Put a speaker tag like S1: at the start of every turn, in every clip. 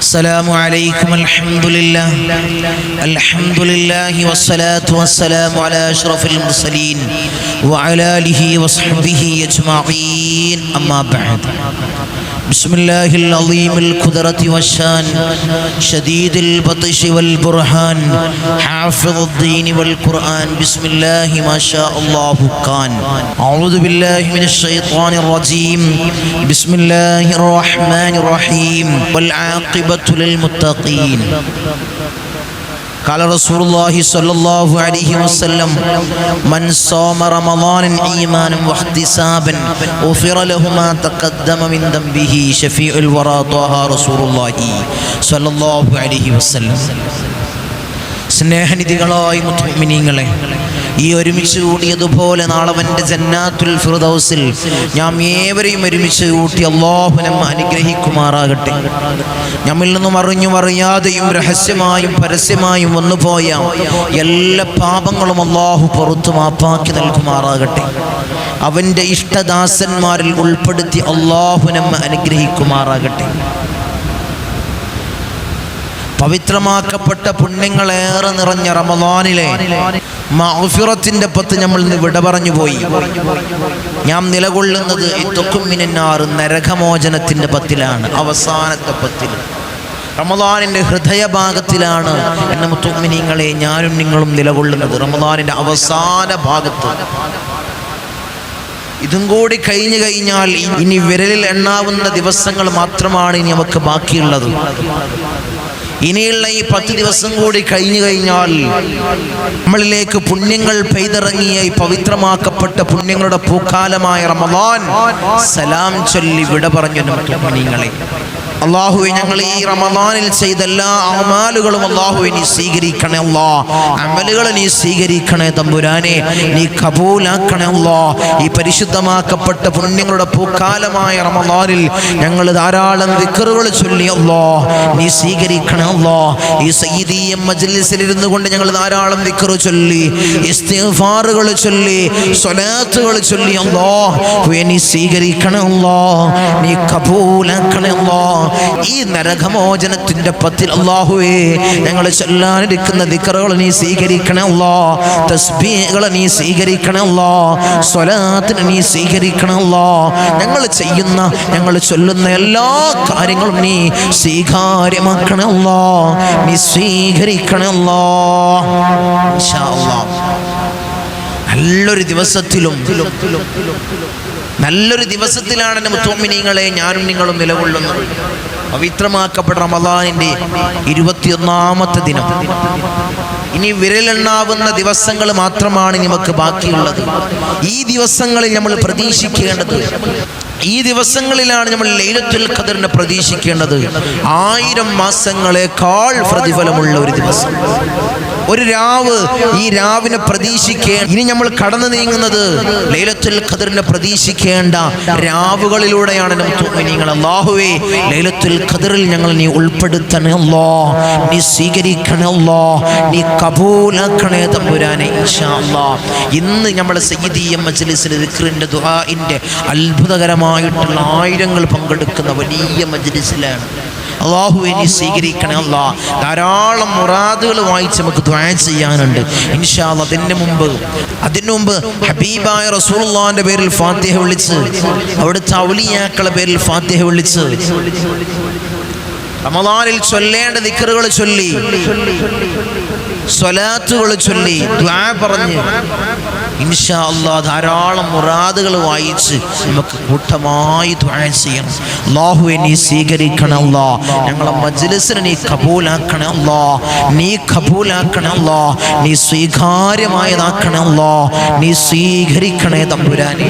S1: السلام عليكم. الحمد لله والصلاة والسلام على أشرف المرسلين وعلى آله وصحبه أجمعين. أما بعد. بسم الله العظيم القدرة والشان شديد البطش والبرهان حافظ الدين والقرآن. بسم الله ما شاء الله كان. أعوذ بالله من الشيطان الرجيم. بسم الله الرحمن الرحيم. والعاقبة للمتقين. قال رسول الله صلى الله عليه وسلم: من صام رمضان إيمانا واحتسابا غفر له ما تقدم من ذنبه. شفيع الورى طه رسول الله صلى الله عليه وسلم. സ്നേഹനിധികളായ മുഅ്മിനീങ്ങളെ, ഈ ഒരുമിച്ച് കൂടിയതുപോലെ നാളവൻ്റെ ജന്നാത്തുൽ ഫിർദൗസിൽ നാം ഏവരെയും ഒരുമിച്ച് കൂട്ടി അല്ലാഹു നമ്മെ അനുഗ്രഹിക്കുമാറാകട്ടെ. നമ്മിൽ നിന്നും അറിഞ്ഞും അറിയാതെയും രഹസ്യമായും പരസ്യമായും വന്നുപോയ എല്ലാ പാപങ്ങളും അല്ലാഹു പുറത്തു മാപ്പാക്കി നൽകുമാറാകട്ടെ. അവൻ്റെ ഇഷ്ടദാസന്മാരിൽ ഉൾപ്പെടുത്തി അല്ലാഹു നമ്മെ അനുഗ്രഹിക്കുമാറാകട്ടെ. പവിത്രമാക്കപ്പെട്ട പുണ്യങ്ങളേറെ നിറഞ്ഞ റമളാനിലെ മഗ്ഫിറത്തിന്റെ പത്ത് നമ്മൾ ഇന്ന് വിട പറഞ്ഞു പോയി. ഞാൻ നിലകൊള്ളുന്നത് ഇത്തൊക്കുമിനാർ നരകമോചനത്തിന്റെ പത്തിലാണ്, അവസാനത്തെ പത്തിൽ, റമളാനിന്റെ ഹൃദയഭാഗത്തിലാണ്. എന്ന മുഅ്മിനീങ്ങളെ, ഞാനും നിങ്ങളും നിലകൊള്ളുന്നത് റമളാനിന്റെ അവസാന ഭാഗത്ത്. ഇതും കൂടി കഴിഞ്ഞു കഴിഞ്ഞാൽ ഇനി വിരലിൽ എണ്ണാവുന്ന ദിവസങ്ങൾ മാത്രമാണ് ഇനി നമുക്ക് ബാക്കിയുള്ളത്. ഇനിയുള്ള ഈ 10 ദിവസം കൂടി കഴിഞ്ഞു കഴിഞ്ഞാൽ നമ്മളിലേക്ക് പുണ്യങ്ങൾ പെയ്തിറങ്ങിയ ഈ പവിത്രമാക്കപ്പെട്ട പുണ്യങ്ങളുടെ പൂക്കാലമായ റമളാൻ സലാം ചൊല്ലി വിട പറഞ്ഞു. മുഅ്മിനീങ്ങളെ, അല്ലാഹുവേ, ഞങ്ങൾ ഈ റമളാനിൽ ചെയ്ത എല്ലാ അമാലുകളും അല്ലാഹുവേ നീ സ്വീകരിക്കണേ. അല്ലാഹ്, അമലുകൾ നീ സ്വീകരിക്കണേ തമ്പുരാനെ, നീ കബൂലാക്കണേ. അല്ലാഹ്, ഈ പരിശുദ്ധമാക്കപ്പെട്ട പുണ്യങ്ങളുടെ പൂക്കാലമായ റമളാനിൽ ഞങ്ങൾ ധാരാളം ദിക്റുകൾ ചൊല്ലി അല്ലാഹ് നീ സ്വീകരിക്കണേ. അല്ലാഹ്, ഈ സയ്യിദിയ മജ്ലിസിൽ ഇരുന്നു കൊണ്ട് ഞങ്ങൾ ധാരാളം ദിക്റ് ചൊല്ലി, ഇസ്തിഗ്ഫാറുകൾ ചൊല്ലി, സ്വലാത്തുകൾ ചൊല്ലി അല്ലാഹ് നീ സ്വീകരിക്കണേ. അല്ലാഹ്, നീ കബൂലാക്കണേ. അല്ലാഹ്, ഈ നരകമോചനത്തിന്റെ പത്തിൽ അല്ലാഹുവേ ഞങ്ങൾ ചൊല്ലാനിരിക്കുന്ന ദിക്റുകൾ നീ സ്വീകരിക്കണേ. അല്ലാഹ്, തസ്ബീഹുകൾ നീ സ്വീകരിക്കണേ. അല്ലാഹ്, സ്വലാത്തിനെ നീ സ്വീകരിക്കണേ. അല്ലാഹ്, ഞങ്ങൾ ചൊല്ലുന്ന എല്ലാ കാര്യങ്ങളും നീ സ്വീകാര്യമാക്കണേ. അല്ലാഹ്, നീ സ്വീകരിക്കണേ. അല്ലാഹ്, ഇൻഷാ അല്ലാഹ് നല്ലൊരു ദിവസത്തിലാണ് മുഅ്മിനീങ്ങളെ ഞാനും നിങ്ങളും നിലകൊള്ളുന്നത്. പവിത്രമാക്കപ്പെട്ട റമളാനിന്റെ 21ാമത്തെ ദിനം. ഇനി വിരലെണ്ണാവുന്ന ദിവസങ്ങൾ മാത്രമാണ് നമുക്ക് ബാക്കിയുള്ളത്. ഈ ദിവസങ്ങളിൽ നമ്മൾ പ്രതീക്ഷിക്കേണ്ടത്, ഈ ദിവസങ്ങളിലാണ് നമ്മൾ ലൈലത്തുൽ ഖദറിനെ പ്രതീക്ഷിക്കേണ്ടത്. 1000 മാസങ്ങളെക്കാൾ പ്രതിഫലമുള്ള ഒരു ദിവസം, ഒരു രാവ്. ഈ രാവിനെ പ്രതീക്ഷിക്കേണ്ട, ഇനി നമ്മൾ കടന്നു നീങ്ങുന്നത് ലൈലത്തുൽ ഖദറിനെ പ്രതീക്ഷിക്കേണ്ട രാവുകളിലൂടെയാണ്. മുഅ്മിനീങ്ങൾ, അല്ലാഹുവേ, ലൈലത്തുൽ ഖദറിൽ ഞങ്ങൾ നീ ഉൾപ്പെടുത്തണേ. അല്ലാഹ്, നീ സ്വീകരിക്കണേ. അല്ലാഹ്, നീ കബൂലാക്കണേ തമ്പുരാനെ. ഇൻഷാ അല്ലാഹ് ഇന്ന് നമ്മുടെ സയ്യിദിയ മജ്ലിസിൽ ദിക്റിന്റെ ദുആഇന്റെ അത്ഭുതകരമായിട്ടുള്ള ആയിരങ്ങൾ പങ്കെടുക്കുന്ന വലിയ മജ്ലിസിലാണ്. അല്ലാഹുവേ, നീ സ്വീകരിക്കണേ. അല്ലാഹ്, ധാരാളം മുറാദുകൾ വായിച്ച് നമുക്ക് ദുആ ചെയ്യാനുണ്ട് ഇൻഷാ അല്ലാഹ്. അതിനു മുമ്പ് ഹബീബായ റസൂലുള്ളാഹിന്റെ പേരിൽ ഫാത്തിഹ വിളിച്ച്, അവിടുത്തെ ഔലിയാക്കളുടെ പേരിൽ ഫാത്തിഹ വിളിച്ച്, റമളാനിൽ ചൊല്ലേണ്ട ദിക്റുകൾ ചൊല്ലി, സ്വലാത്തുകൾ ചൊല്ലി, ദുആ പറഞ്ഞ് ഇൻഷാ അല്ലാഹ് ധാരാളം മുറാദുകൾ വായിച്ച് നമുക്ക് കൂട്ടമായി ദുആ ചെയ്യണം. അല്ലാഹുവേ, നീ സ്വീകരിക്കണേ. അല്ലാഹ്, ഞങ്ങളെ മജ്ലിസിനെ നീ കബൂലാക്കണേ. അല്ലാഹ്, നീ കബൂലാക്കണേ. അല്ലാഹ്, നീ സ്വീകാര്യമായതാക്കണേ. അല്ലാഹ്, നീ സ്വീകരിക്കണേ തമ്പുരാനെ.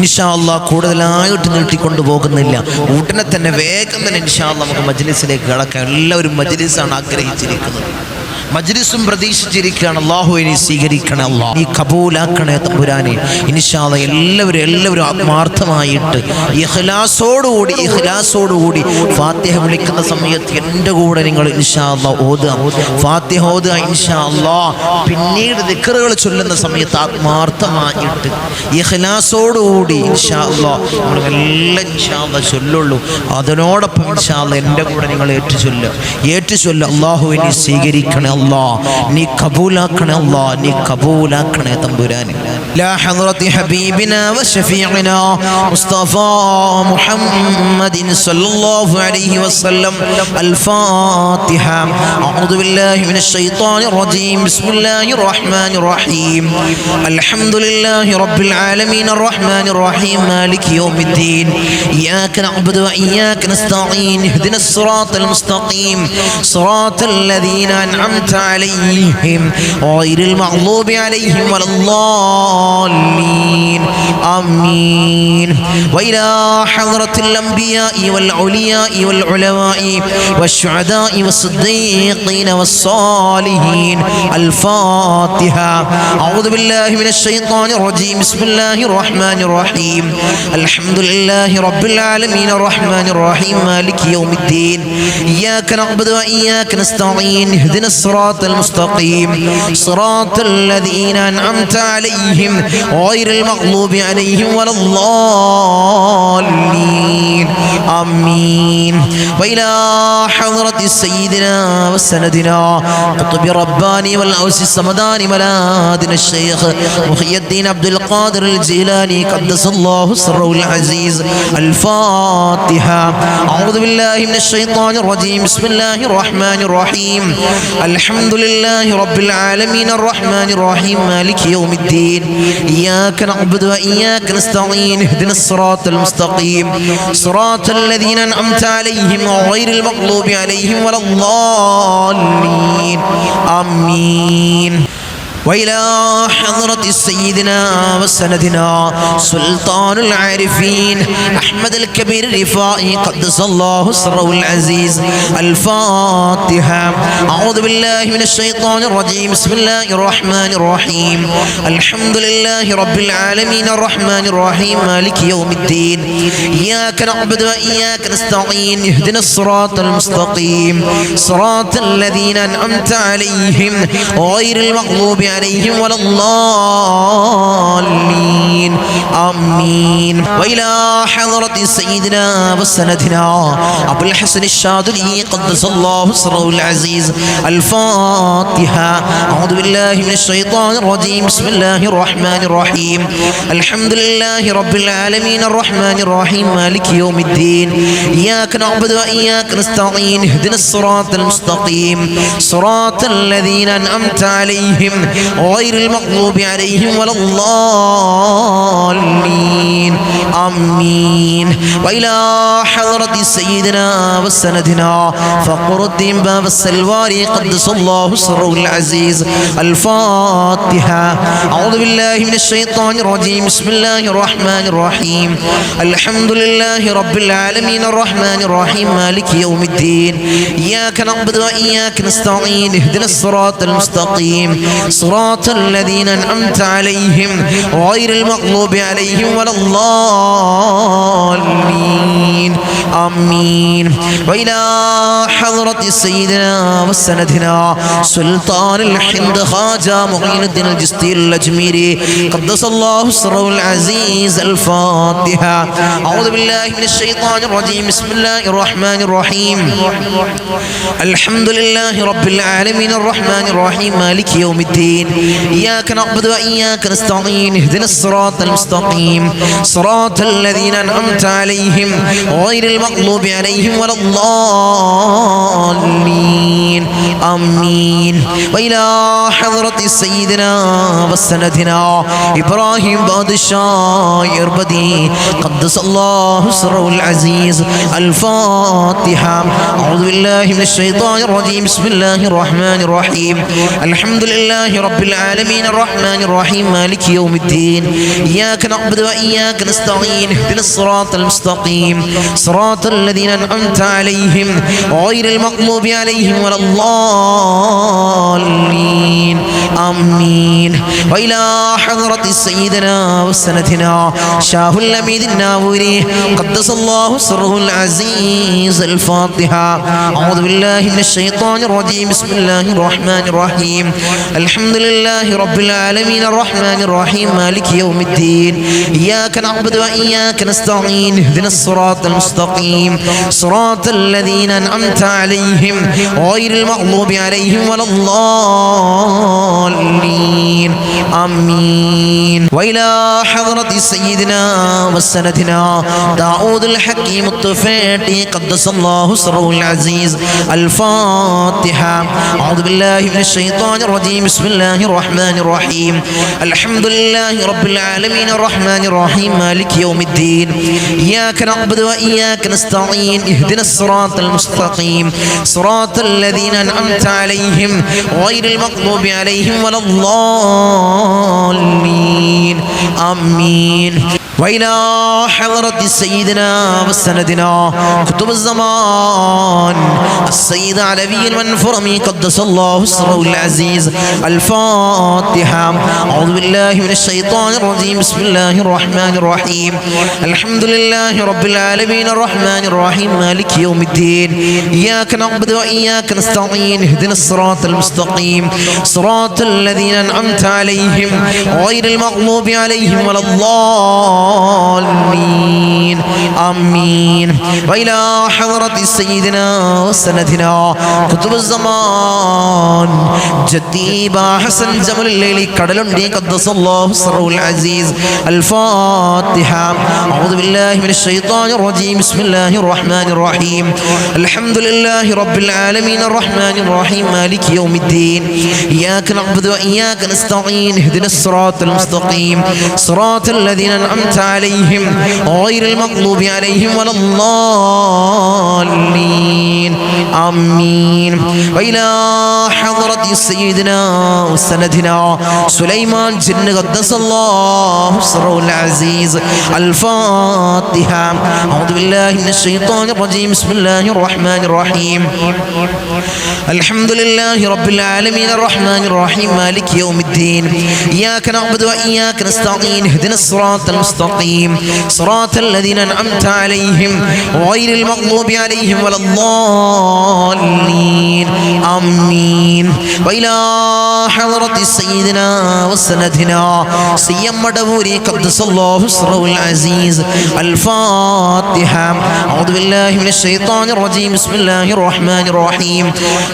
S1: ഇൻഷാ അല്ലാഹ് കൂടുതലായിട്ട് നീട്ടിക്കൊണ്ടു പോകുന്നില്ല, ഉടനെ തന്നെ വേഗം തന്നെ ഇൻഷാ അല്ലാഹ് നമുക്ക് മജ്ലിസിലേക്ക് കടക്കാം. എല്ലാവരും മജ്ലിസാണ് ആഗ്രഹിച്ചിരിക്കുന്നത്. മജ്ലിസും പ്രതീക്ഷിച്ചിരിക്കുകയാണ്. അല്ലാഹുവേ നീ സ്വീകരിക്കണേ, അല്ലാഹ് നീ കബൂലാക്കണേ തമ്പുരാനെ. ഇൻഷാ അല്ലാഹ് എല്ലാവരും ആത്മാർത്ഥമായിട്ട് ഇഖ്ലാസോടുകൂടി ഫാത്തിഹ വിളിക്കുന്ന സമയത്ത് എൻ്റെ കൂടെ നിങ്ങൾ ഇൻഷാ അല്ലാഹ് ഓതുക, ഫാത്തിഹ ഓതുക ഇൻഷാ അല്ലാഹ്. പിന്നീട് ദിക്റുകൾ ചൊല്ലുന്ന സമയത്ത് ആത്മാർത്ഥമായിട്ട് ഇഖ്ലാസോടുകൂടി ഇൻഷാ അല്ലാഹ് നമ്മളെല്ലാം ഇൻഷാ അല്ലാഹ് ചൊല്ലുള്ളൂ. അതിനോടൊപ്പം ഇൻഷാ അല്ലാഹ് എൻ്റെ കൂടെ നിങ്ങൾ ഏറ്റുചൊല്ലുക. അല്ലാഹുവേ നീ സ്വീകരിക്കണേ, അല്ലാഹ് നീ കബൂലാക്കണേ, അല്ലാഹ് നീ കബൂലാക്കണേ തമ്പുരാനെ. ലാ ഹദ്റത്തി ഹബീബിനാ വശഫീഇനാ മുസ്തഫ മുഹമ്മദിൻ സല്ലല്ലാഹു അലൈഹി വസല്ലം. الفاتحة. أعوذ بالله من الشيطان الرجيم. بسم الله الرحمن الرحيم. الحمد لله رب العالمين الرحمن الرحيم مالك يوم الدين. إياك نعبد وإياك نستعين. اهدنا الصراط المستقيم صراط الذين أنعمت عليهم غير المغضوب عليهم ولا الضالين. آمين. وإلى حضرة الأنبياء والأولياء والعلماء والشهداء والصديقين والصالحين. الفاتحة. أعوذ بالله من الشيطان الرجيم. بسم الله الرحمن الرحيم. الحمد لله رب العالمين الرحمن الرحيم مالك يوم الدين. إياك نعبد وإياك نستعين. اهدنا الصراط المستقيم صراط الذين أنعمت عليهم غير المغضوب عليهم ولا الضالين. آمين. وإلى حضرة سيدنا وسندنا قطب رباني والأوس الصمداني ملادنا الشيخ محي الدين عبد القادر الجيلاني قدس الله سره العزيز. الفاتحة. أعوذ بالله من الشيطان الرجيم. بسم الله الرحمن الرحيم. الحمد لله رب العالمين الرحمن الرحيم مالك يوم الدين. إياك نعبد وإياك نستعين. اهدنا الصراط المستقيم صراط الذين أنعمت عليهم غير المغضوب عليهم ولا الضالين. آمين. وإلى حضرة سيدنا وسندنا سلطان العارفين أحمد الكبير الرفائي قدس الله سره العزيز. الفاتحة. أعوذ بالله من الشيطان الرجيم. بسم الله الرحمن الرحيم. الحمد لله رب العالمين الرحمن الرحيم مالك يوم الدين. إياك نعبد وإياك نستعين. اهدنا الصراط المستقيم صراط الذين أنعمت عليهم غير المغضوب عليهم ولا الضالين. آمين. وإلى حضرة سيدنا وسندنا أبو الحسن الشاذلي قدس الله سره العزيز. الفاتحة. أعوذ بالله من الشيطان الرجيم. بسم الله الرحمن الرحيم. الحمد لله رب العالمين الرحمن الرحيم مالك يوم الدين. إياك نعبد وإياك نستعين. اهدنا الصراط المستقيم صراط الذين أنعمت عليهم غير المغضوب عليهم ولا الضالين. آمين. وإلى حضرة سيدنا وسندنا فقر الدين باب السلواري قدس الله سره العزيز. الفاتحة. أعوذ بالله من الشيطان الرجيم. بسم الله الرحمن الرحيم. الحمد لله رب العالمين الرحمن الرحيم مالك يوم الدين. إياك نعبد وإياك نستعين. اهدنا الصراط المستقيم صراط الذين أنعمت عليهم غير المغضوب عليهم ولا الضالين. آمين. وإلى حضرة سيدنا وسندنا سلطان الحند خواجة معين الدين الجستي الأجميري قدس الله سره العزيز. الفاتحة. أعوذ بالله من الشيطان الرجيم. بسم الله الرحمن الرحيم. الحمد لله رب العالمين الرحمن الرحيم مالك يوم الدين. إياك نعبد وإياك نستعين. اهدنا الصراط المستقيم صراط الذين أنعمت عليهم غير المغضوب عليهم ولا الضالين. آمين. وإلى حضرة سيدنا وسندنا إبراهيم بادشاه إربدي قدس الله سره العزيز. الفاتحة. أعوذ بالله من الشيطان الرجيم. بسم الله الرحمن الرحيم. الحمد لله رب العالمين الرحمن الرحيم مالك يوم الدين. إياك نعبد وإياك نستعين. اهدنا الصراط المستقيم صراط صراط الذين أنعمت عليهم غير المغضوب عليهم ولا الضالين آمين. وإلى حضرة سيدنا وسندنا شاه الأميد الناوري قدس الله سره العزيز الفاتحة. أعوذ بالله من الشيطان الرجيم. بسم الله الرحمن الرحيم. الحمد لله رب العالمين الرحمن الرحيم مالك يوم الدين. إياك نعبد وإياك نستعين. اهدنا الصراط المستقيم صراط الذين أنعمت عليهم غير المغضوب عليهم ولا الضالين آمين. وإلى حضرة سيدنا وسندنا داود الحكيم الطفيلي قدس الله سره العزيز الفاتحة. أعوذ بالله من الشيطان الرجيم. بسم الله الرحمن الرحيم. الحمد لله رب العالمين الرحمن الرحيم مالك يوم الدين. إياك نعبد وإياك نستعين. اهدنا الصراط المستقيم صراط الذين أنعمت عليهم غير المغضوب عليهم ولا الضالين آمين. وإلى حضرة سيدنا وسندنا كتب الزمان السيد علوي المنفرمي قدس الله سره العزيز الفاتحة. أعوذ بالله من الشيطان الرجيم. بسم الله الرحمن الرحيم. الحمد لله رب العالمين الرحمن الرحيم مالك يوم الدين. إياك نعبد وإياك نستعين. اهدنا الصراط المستقيم صراط الذين أنعمت عليهم غير المغضوب عليهم ولا الضالين آمين. وإلى حضرة سيدنا وسندنا كتب الزمان جدي با حسن جمل الليل كدلندي قدس الله سره العزيز الفاتحة. أعوذ بالله من الشيطان الرجيم. بسم الله الرحمن الرحيم. الحمد لله رب العالمين الرحمن الرحيم مالك يوم الدين. إياك نعبد وإياك نستعين. اهدنا الصراط المستقيم صراط الذين أنعمت عليهم غير المغضوب عليهم ولا الضالين آمين. وإلى حضرة سيدنا وسندنا سليمان جن قدس الله سره العزيز الفاتحة. أعوذ بالله من الشيطان الرجيم. بسم الله الرحمن الرحيم. الحمد لله رب العالمين الرحمن الرحيم مالك يوم الدين. إياك نعبد وإياك نستعين. اهدنا الصراط المستقيم صراط الذين أنعمت عليهم غير المغضوب عليهم ولا الضالين آمين. وإلى حضرة سيدنا وسندنا سيم مدبوري قدس الله سره العزيز الفاتحة. أعوذ بالله من الشيطان الرجيم. بسم الله الرحمن الرحيم.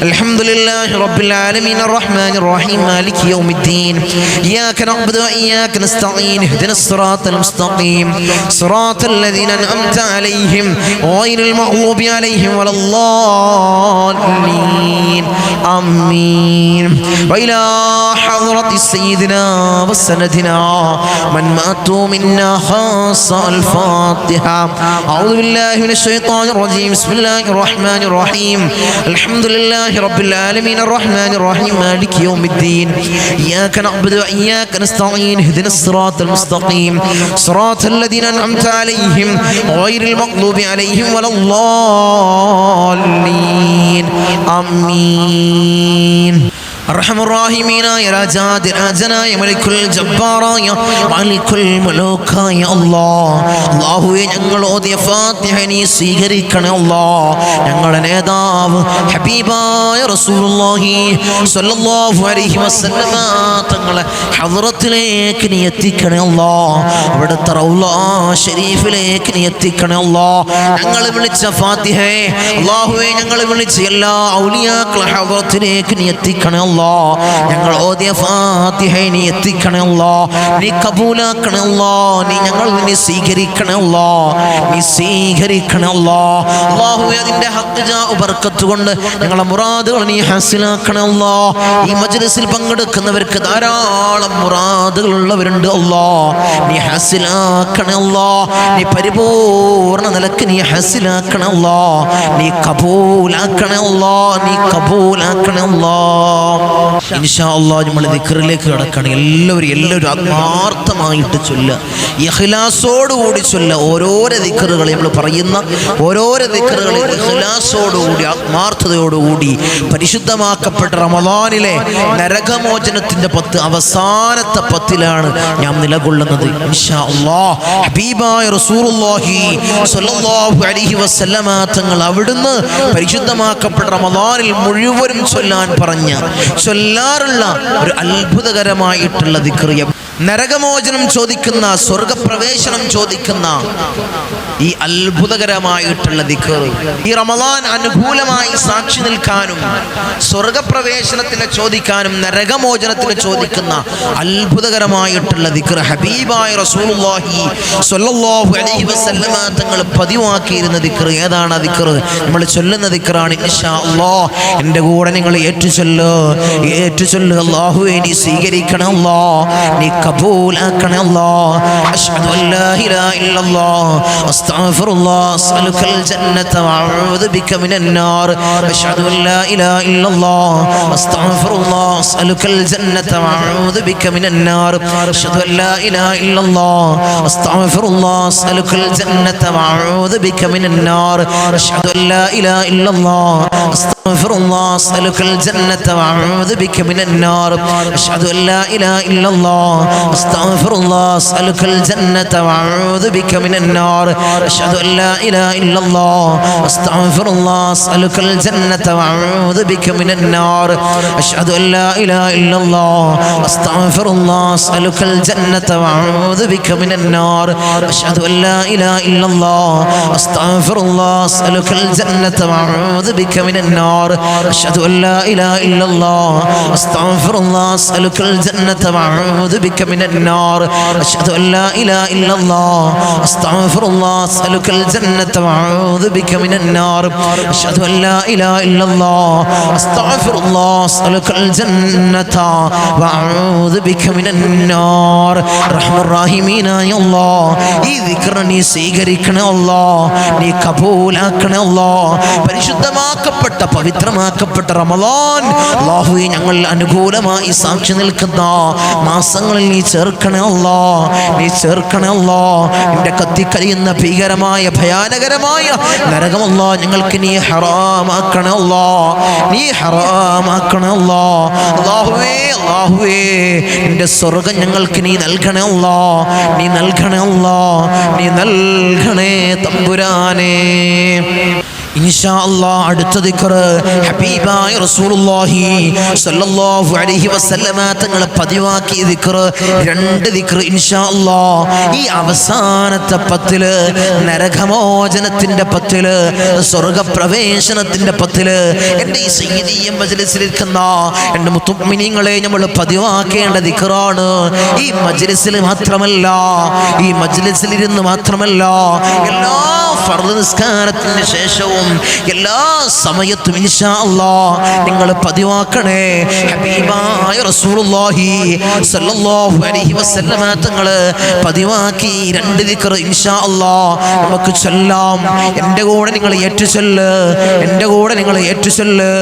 S1: الحمد لله رب العالمين الرحمن الرحيم مالك يوم الدين. إياك نعبد وإياك نستعين. اهدنا الصراط المستقيم صراط الذين أنعمت عليهم غير المغضوب عليهم ولا الضالين آمين. وإلى حضرة سيدنا وسندنا من ماتوا منا خاصة الفاتحة. أعوذ بالله من الشيطان الرجيم. بسم الله الرحمن الرحيم. الحمد لله رب العالمين الرحمن الرحيم مالك يوم الدين. إياك نعبد وإياك نستعين. اهدنا الصراط المستقيم صراط الذين أنعمت عليهم غير المغضوب عليهم ولا الضالين آمين. അർഹമുറാഹിമീനായ രാജാതിരാജനായ മലിക്കുൽ ജബ്ബാറായ മാലിക്കുൽ മുലൂക്കായ അല്ലാഹുവേ, ഞങ്ങൾ ഓതിയ ഫാത്തിഹ നീ സ്വീകരിക്കണേ അല്ലാഹ്. ഞങ്ങളുടെ നേതാവ് ഹബീബായ റസൂലുള്ളാഹി സ്വല്ലല്ലാഹു അലൈഹി വസല്ലമ തങ്ങളെ ഹദ്റത്തിലേക്ക് നീ എത്തിക്കണേ അല്ലാഹ്. അവിടുത്തെ റൗള ശരീഫിലേക്ക് നീ എത്തിക്കണേ അല്ലാഹ്. ഞങ്ങൾ വിളിച്ച ഫാത്തിഹ അല്ലാഹുവേ, ഞങ്ങൾ വിളിച്ച എല്ലാ ഔലിയാക്കളെ ഹദ്റത്തിലേക്ക് നീ എത്തിക്കണേ അല്ലാഹ്. ഞങ്ങൾ ഓതിയ ഫാത്തിഹ നീ എത്തിക്കണേ അല്ലാഹ്. നീ കബൂലാക്കണേ അല്ലാഹ്. നീ ഞങ്ങൾ നീ സ്വീകരിക്കണേ അല്ലാഹ്. നീ സ്വീകരിക്കണേ അല്ലാഹ്. അല്ലാഹുവേ, അതിന്റെ ഹഖ് ജാ ബർക്കത്ത് കൊണ്ട് ഞങ്ങളുടെ മുറാദുകൾ നീ ഹാസിലാക്കണേ അല്ലാഹ്. ഈ മജ്ലിസിൽ പങ്കെടുക്കുന്നവർക്ക് ധാരാളം മുറാദുകൾ ഉള്ളവരുണ്ട് അല്ലാഹ്. നീ ഹാസിലാക്കണേ അല്ലാഹ്. നീ പരിപൂർണ നിലക്ക് നീ ഹാസിലാക്കണേ അല്ലാഹ്. നീ കബൂലാക്കണേ അല്ലാഹ്. നീ കബൂലാക്കണേ അല്ലാഹ്. ഇൻഷാ അല്ലാഹ് നമ്മൾ ദിക്റിലേക്ക് കടക്കണം. എല്ലാവരും ആത്മാർത്ഥമായിട്ട് ചൊല്ലുക, ഇഖ്ലാസോടുകൂടി ചൊല്ലുക. ഓരോരോ ദിക്റുകൾ നമ്മൾ പറയുന്ന ഓരോരോ ദിക്റുകൾ ഇഖ്ലാസോടുകൂടി ആത്മാർത്ഥതയോടുകൂടി പരിശുദ്ധമാക്കപ്പെട്ട റമദാനിലെ നരകമോചനത്തിന്റെ 10 അവസാനത്തെ 10ലാണ് ഞാൻ നിലകൊള്ളുന്നത് ഇൻഷാ അല്ലാഹ്. ഹബീബായ റസൂലുള്ളാഹി സ്വല്ലല്ലാഹു അലൈഹി വസല്ലമ തങ്ങൾ അവിടുന്ന് പരിശുദ്ധമാക്കപ്പെട്ട റമദാനിൽ മുഴുവനും ചൊല്ലാൻ പറഞ്ഞ ചൊല്ലാറുള്ള ഒരു അത്ഭുതകരമായിട്ടുള്ള ദിക്ർ, നരകമോചനം ചോദിക്കുന്ന, സ്വർഗപ്രവേശനം ചോദിക്കുന്ന ഈ അത്ഭുതകരമായിട്ടുള്ള ദിക്ർ, ഈ റമദാൻ അനുകൂലമായി സാക്ഷി നിൽക്കാനും സ്വർഗപ്രവേശനത്തിന് ചോദിക്കാനും നരകമോചനത്തിന് ചോദിക്കുന്ന അത്ഭുതകരമായിട്ടുള്ള ദിക്ർ ഹബീബായ റസൂലുള്ളാഹി സ്വല്ലല്ലാഹു അലൈഹി വസല്ലമ തങ്ങൾ പതിവാക്കിയിരുന്ന ദിക്ർ. ഏതാണ് ആ ദിക്ർ? നമ്മൾ ചൊല്ലുന്ന ദിക്റാണ് ഇൻഷാ അല്ലാഹ്. എൻ്റെ കൂടെ നിങ്ങൾ ഏറ്റുചൊല്ല്. അല്ലാഹുവേ നീ സ്വീകരിക്കണം അല്ലാഹ്, നീ കബൂലാക്കണേ അല്ലാഹ്. അശ്ഹദു അല്ലാ ഇലാഹ ഇല്ലല്ലാഹ് അസ്തഗ്ഫിറുല്ലാഹ് അസ്അലുകൽ ജന്നത വഅഊദു ബിക മിനൻ നാർ. അശ്ഹദു അല്ലാ ഇലാഹ ഇല്ലല്ലാഹ് അസ്തഗ്ഫിറുല്ലാഹ് അസ്അലുകൽ ജന്നത വഅഊദു ബിക മിനൻ നാർ. അശ്ഹദു അല്ലാ ഇലാഹ ഇല്ലല്ലാഹ് അസ്തഗ്ഫിറുല്ലാഹ് അസ്അലുകൽ ജന്നത വഅഊദു ബിക മിനൻ നാർ. അശ്ഹദു അല്ലാ ഇലാഹ ഇല്ലല്ലാഹ് അസ്തഗ്ഫിറുല്ലാഹ് അസ്അലുകൽ ജന്നത വഅഊദു ബിക മിനൻ നാർ. അശ്ഹദു അല്ലാ ഇലാഹ ഇല്ലല്ലാഹ് അസ്തഗ്ഫിറുല്ലാഹ് അസ്അലുകൽ ജന്നത വഅഊദു ബിക മിനൻ നാർ. അശ്ഹദു അല്ലാ ഇലാഹ ഇല്ലല്ലാഹ് അസ്തഗ്ഫിറുല്ലാഹ് അസ്അലുകൽ ജന്നത വഅഊദു ബിക മിനൻ നാർ. അശ്ഹദു അല്ലാ ഇലാഹ ഇല്ലല്ലാഹ് അസ്തഗ്ഫിറുല്ലാഹ് അസ്അലുകൽ ജന്നത വഅഊദു ബിക മിനൻ നാർ. അശ്ഹദു അല്ലാ ഇലാഹ ഇല്ലല്ലാഹ് അസ്തഗ്ഫിറുല്ലാഹ് അസ്അലുകൽ ജന്നത വഅഊദു ബിക മിനൻ നാർ. അശ്ഹദു അല്ലാ ഇലാഹ ഇല്ലല്ലാഹ് അസ്തഗ്ഫിറുല്ലാഹ് അസ്അലുകൽ ജന്നത വഅഊദു ബിക മിനൻ നാർ. അശ്ഹദു അല്ലാ ഇലാഹ ഇല്ലല്ലാഹ് അസ്തഗ്ഫിറുല്ലാഹ് അസ്അലുകൽ ജന്നത വഅഊദു ബിക മിനൻ നാർ. അശ്ഹദു അല്ലാ ഇലാഹ ഇല്ലല്ലാഹ് അസ്തഗ്ഫിറുല്ലാഹ് അസ്അലുകൽ ജന്നത വഅഊദു ബിക മിനൻ നാർ. റഹ്മാൻ റഹീമീനായ അല്ലാഹ്, ഈ ദിക്ർ നീ സ്വീകരിക്കണേ അല്ലാഹ്, നീ കബൂലാക്കണേ അല്ലാഹ്. പരിശുദ്ധമാക്കപ്പെട്ട പവിത്രമാക്കപ്പെട്ട റമദാൻ അല്ലാഹുവേ ഞങ്ങൾ അനുകൂലമായി സാക്ഷി നിൽക്കുന്ന മാസങ്ങളിൽ നീ ചേർക്കണേ അല്ലാഹ്, നീ ചേർക്കണേ അല്ലാഹ്. നിന്റെ കത്തിക്കരിയുന്ന ഭീകരമായ ഭയാനകരമായ നരകമല്ലാ ഞങ്ങൾക്ക് നീ ഹറാമാക്കണേ അല്ലാഹ്, നീ ഹറാമാക്കണേ അല്ലാഹ്. അല്ലാഹുവേ നിന്റെ സ്വർഗ്ഗം ഞങ്ങൾക്ക് നീ നൽകണേ അല്ലാഹ്, നീ നൽകണേ അല്ലാഹ്, നീ നൽകണേ തമ്പുരാനേ. ഇൻഷാ അല്ലാഹ് അടുത്ത ദിക്ർ ഹബീബായ റസൂലുള്ളാഹി സ്വല്ലല്ലാഹു അലൈഹി വസല്ലമ തങ്ങൾ പതിവാക്കിയ ദിക്ർ, 2 ദിക്ർ ഇൻഷാ അല്ലാഹ്. ഈ അവസാനത്തെ 10 നരകമോചനത്തിന്റെ 10 സ്വർഗ്ഗപ്രവേശനത്തിന്റെ 10 എൻ്റെ ഈ സയ്യിദിയ മജ്ലിസിലിരിക്കുന്ന എൻ്റെ മുത്തുമ്മിനീങ്ങളെ നമ്മൾ പതിവാക്കേണ്ട ദിക്റാണ്. ഈ മജ്ലിസിൽ മാത്രമല്ല, ഈ മജ്ലിസിലിരുന്ന് മാത്രമല്ല, എല്ലാ ഫർദ് നിസ്കാരത്തിന് ശേഷവും എല്ലാ സമയത്തും ഇൻഷാ അല്ലാഹ് നിങ്ങൾ പതിവാക്കണേ. ഹബീബായ റസൂലുള്ളാഹി സ്വല്ലല്ലാഹു അലൈഹി വസല്ലമ തങ്ങൾ പതിവാക്കി 2 ദിക്ർ ഇൻഷാ അല്ലാഹ് നമുക്ക് ചൊല്ലാം. എൻ്റെ കൂടെ നിങ്ങൾ ഏറ്റുചൊല്ല്, എൻ്റെ കൂടെ നിങ്ങൾ ഏറ്റുചൊല്ല്.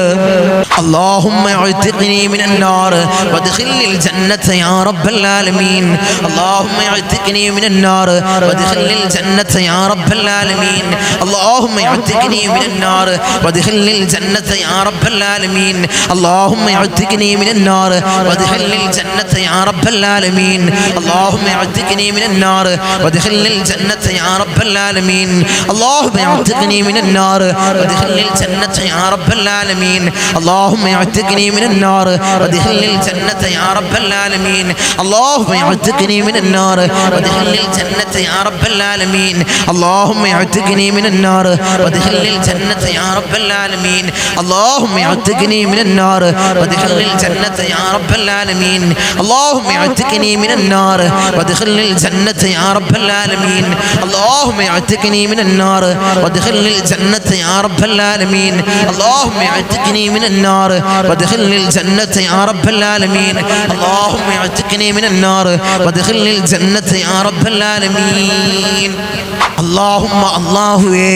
S1: അല്ലാഹുമ്മ അഅ്തിഖ്നി മിനൻ നാർ വദ്ഖിൽനിൽ ജന്നത യാ റബ്ബൽ ആലമീൻ. അല്ലാഹുമ്മ അഅ്തിഖ്നി മിനൻ നാർ വദ്ഖിൽനിൽ ജന്നത യാ റബ്ബൽ ആലമീൻ. അല്ലാഹുമ്മ അഅ്തിഖ്നി من النار وادخلني الجنة يا رب العالمين. اللهم اعتقني من النار وادخلني الجنة يا رب العالمين. اللهم اعتقني من النار وادخلني الجنة يا رب العالمين. اللهم اعتقني من النار وادخلني الجنة يا رب العالمين. اللهم اعتقني من النار وادخلني الجنة يا رب العالمين. اللهم اعتقني من النار وادخلني الجنة يا رب العالمين. اللهم اعتقني من النار وادخلني الجنة يا رب العالمين. اللهم اعتقني من النار وادخلني الجنة يا رب العالمين. اللهم اعتقني من النار وادخلني الجنة يا رب العالمين. اللهم اعتقني من النار وادخلني الجنة يا رب العالمين. اللهم اعتقني من النار النار وادخلني الجنة يا رب العالمين اللهم اعتقني من النار وادخلني الجنة يا رب العالمين اللهم അല്ലാഹുവേ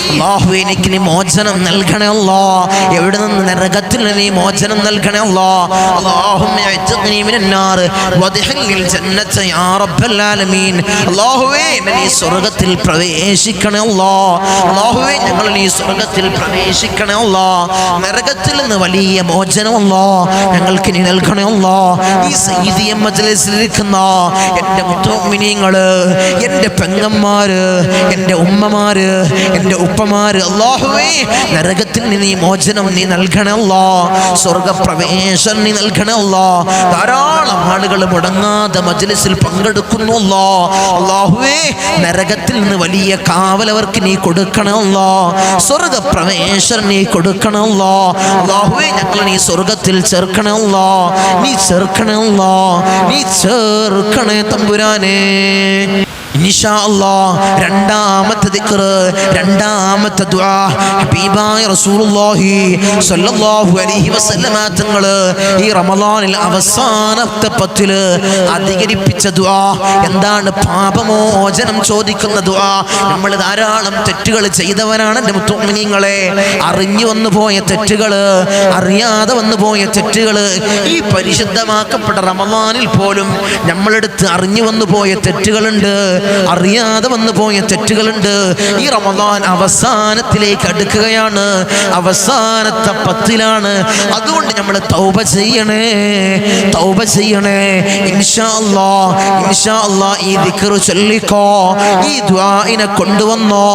S1: അല്ലാഹുവേ എനിക്ക് നീ മോചനം നൽകണേ അല്ലാഹ് എവിടെ നിന്ന് നരകത്തിൽ നീ മോചനം നൽകണേ അല്ലാഹ് اللهم اعتقني من النار وادخلني الجنة يا رب العالمين അല്ലാഹുവേ നീ സ്വർഗ്ഗത്തിൽ പ്രവേശിക്കണേ അല്ലാഹ് അല്ലാഹുവേ ഞങ്ങൾ നീ സ്വർഗ്ഗത്തിൽ പ്രവേശിക്കണേ അല്ലാഹ് നരകത്തിൽ നിന്ന് വലിയ മോചനം അല്ലാഹ് ഞങ്ങൾക്ക് നീ നൽകണേ അല്ലാഹ് ഈ സയ്യിദിയ മജ്ലിസിൽ ഇരിക്കുന്ന എൻ്റെ മുഅ്മിനീങ്ങൾ എൻ്റെ പെങ്ങന്മാര് എൻ്റെ ഉമ്മമാര് എൻ്റെ ഉപ്പമാര് അല്ലാഹുവേ നരകത്തിൽ നീ മോചനം നീ നൽകണേ അല്ലാഹ് സ്വർഗ്ഗപ്രവേശനം നീ നൽകണേ അല്ലാഹ് ധാരാളം ആളുകൾ മുടങ്ങാതെ മജ്ലിസിൽ പങ്കെടുക്കുന്നു അല്ലാഹുവേ നരകത്തിൽ നിന്ന് വലിയ കാവലവർക്ക് നീ കൊടുക്കണേ അല്ലാഹ് സ്വർഗ്ഗപ്രവേശനം നീ കൊടുക്കണേ അല്ലാഹ് അല്ലാഹുവേ ഞങ്ങൾ നീ സ്വർഗ്ഗത്തിൽ ചേർക്കണേ അല്ലാഹ് നീ ചേർക്കണേ അല്ലാഹ് നീ ചേർക്കണേ തമ്പുരാനേ ഇൻഷാ അല്ലാഹ് രണ്ടാമത്തെ ദിക്ർ രണ്ടാമത്തെ ദുആ ഹബീബായ റസൂലുള്ളാഹി സ്വല്ലല്ലാഹു അലൈഹി വസല്ലമ തങ്ങൾ ഈ റമളാനിൽ അവസാനത്തെ പത്തില് അധികരിപ്പിച്ച ദുആ എന്താണ് പാപമോചനം ചോദിക്കുന്ന ദുആ നമ്മൾ ധാരാളം തെറ്റുകൾ ചെയ്തവരാണ് എൻ്റെ മുഅ്മിനീങ്ങളെ അറിഞ്ഞു വന്നു പോയ തെറ്റുകൾ അറിയാതെ വന്നു പോയ തെറ്റുകൾ ഈ പരിശുദ്ധമാക്കപ്പെട്ട റമളാനിൽ പോലും നമ്മളെടുത്ത് അറിഞ്ഞു വന്നു പോയ തെറ്റുകളുണ്ട് അറിയാതെ വന്നു പോയ തെറ്റുകളുണ്ട് ഈ റമളാൻ അവസാനത്തിലേക്ക് അടുക്കുകയാണ് അവസാനത്തെ പത്തിലാണ് അതുകൊണ്ട് നമ്മൾ തൗബ ചെയ്യണേ ഇൻഷാ അല്ലാഹ് ഈ ദിക്ർ ചൊല്ലിക്കോ ഈ ദുആഇനെ കൊണ്ടുവന്നോ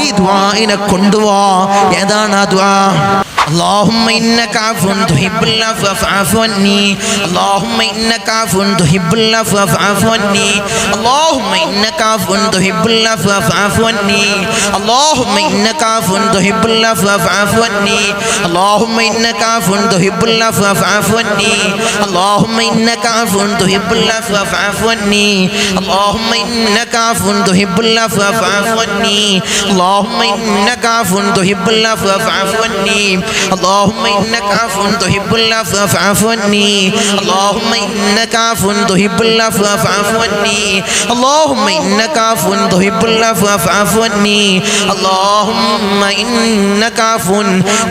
S1: ഈ ദുആഇനെ കൊണ്ടുവാ ഏതാണ് ആ ദുആ اللهم إنك عفو تحب العفو فاعف عني اللهم إنك عفو تحب العفو فاعف عني اللهم إنك عفو تحب العفو فاعف عني اللهم إنك عفو تحب العفو فاعف عني اللهم إنك عفو تحب العفو فاعف عني اللهم إنك عفو تحب العفو فاعف عني اللهم إنك عفو تحب العفو فاعف عني اللهم إنك عفو تحب العفو فاعف عني اللهم إنك عفو تحب العفو فاعف عني اللهم إنك عفو تحب العفو فاعف عني اللهم إنك عفو تحب العفو فاعف عني اللهم إنك عفو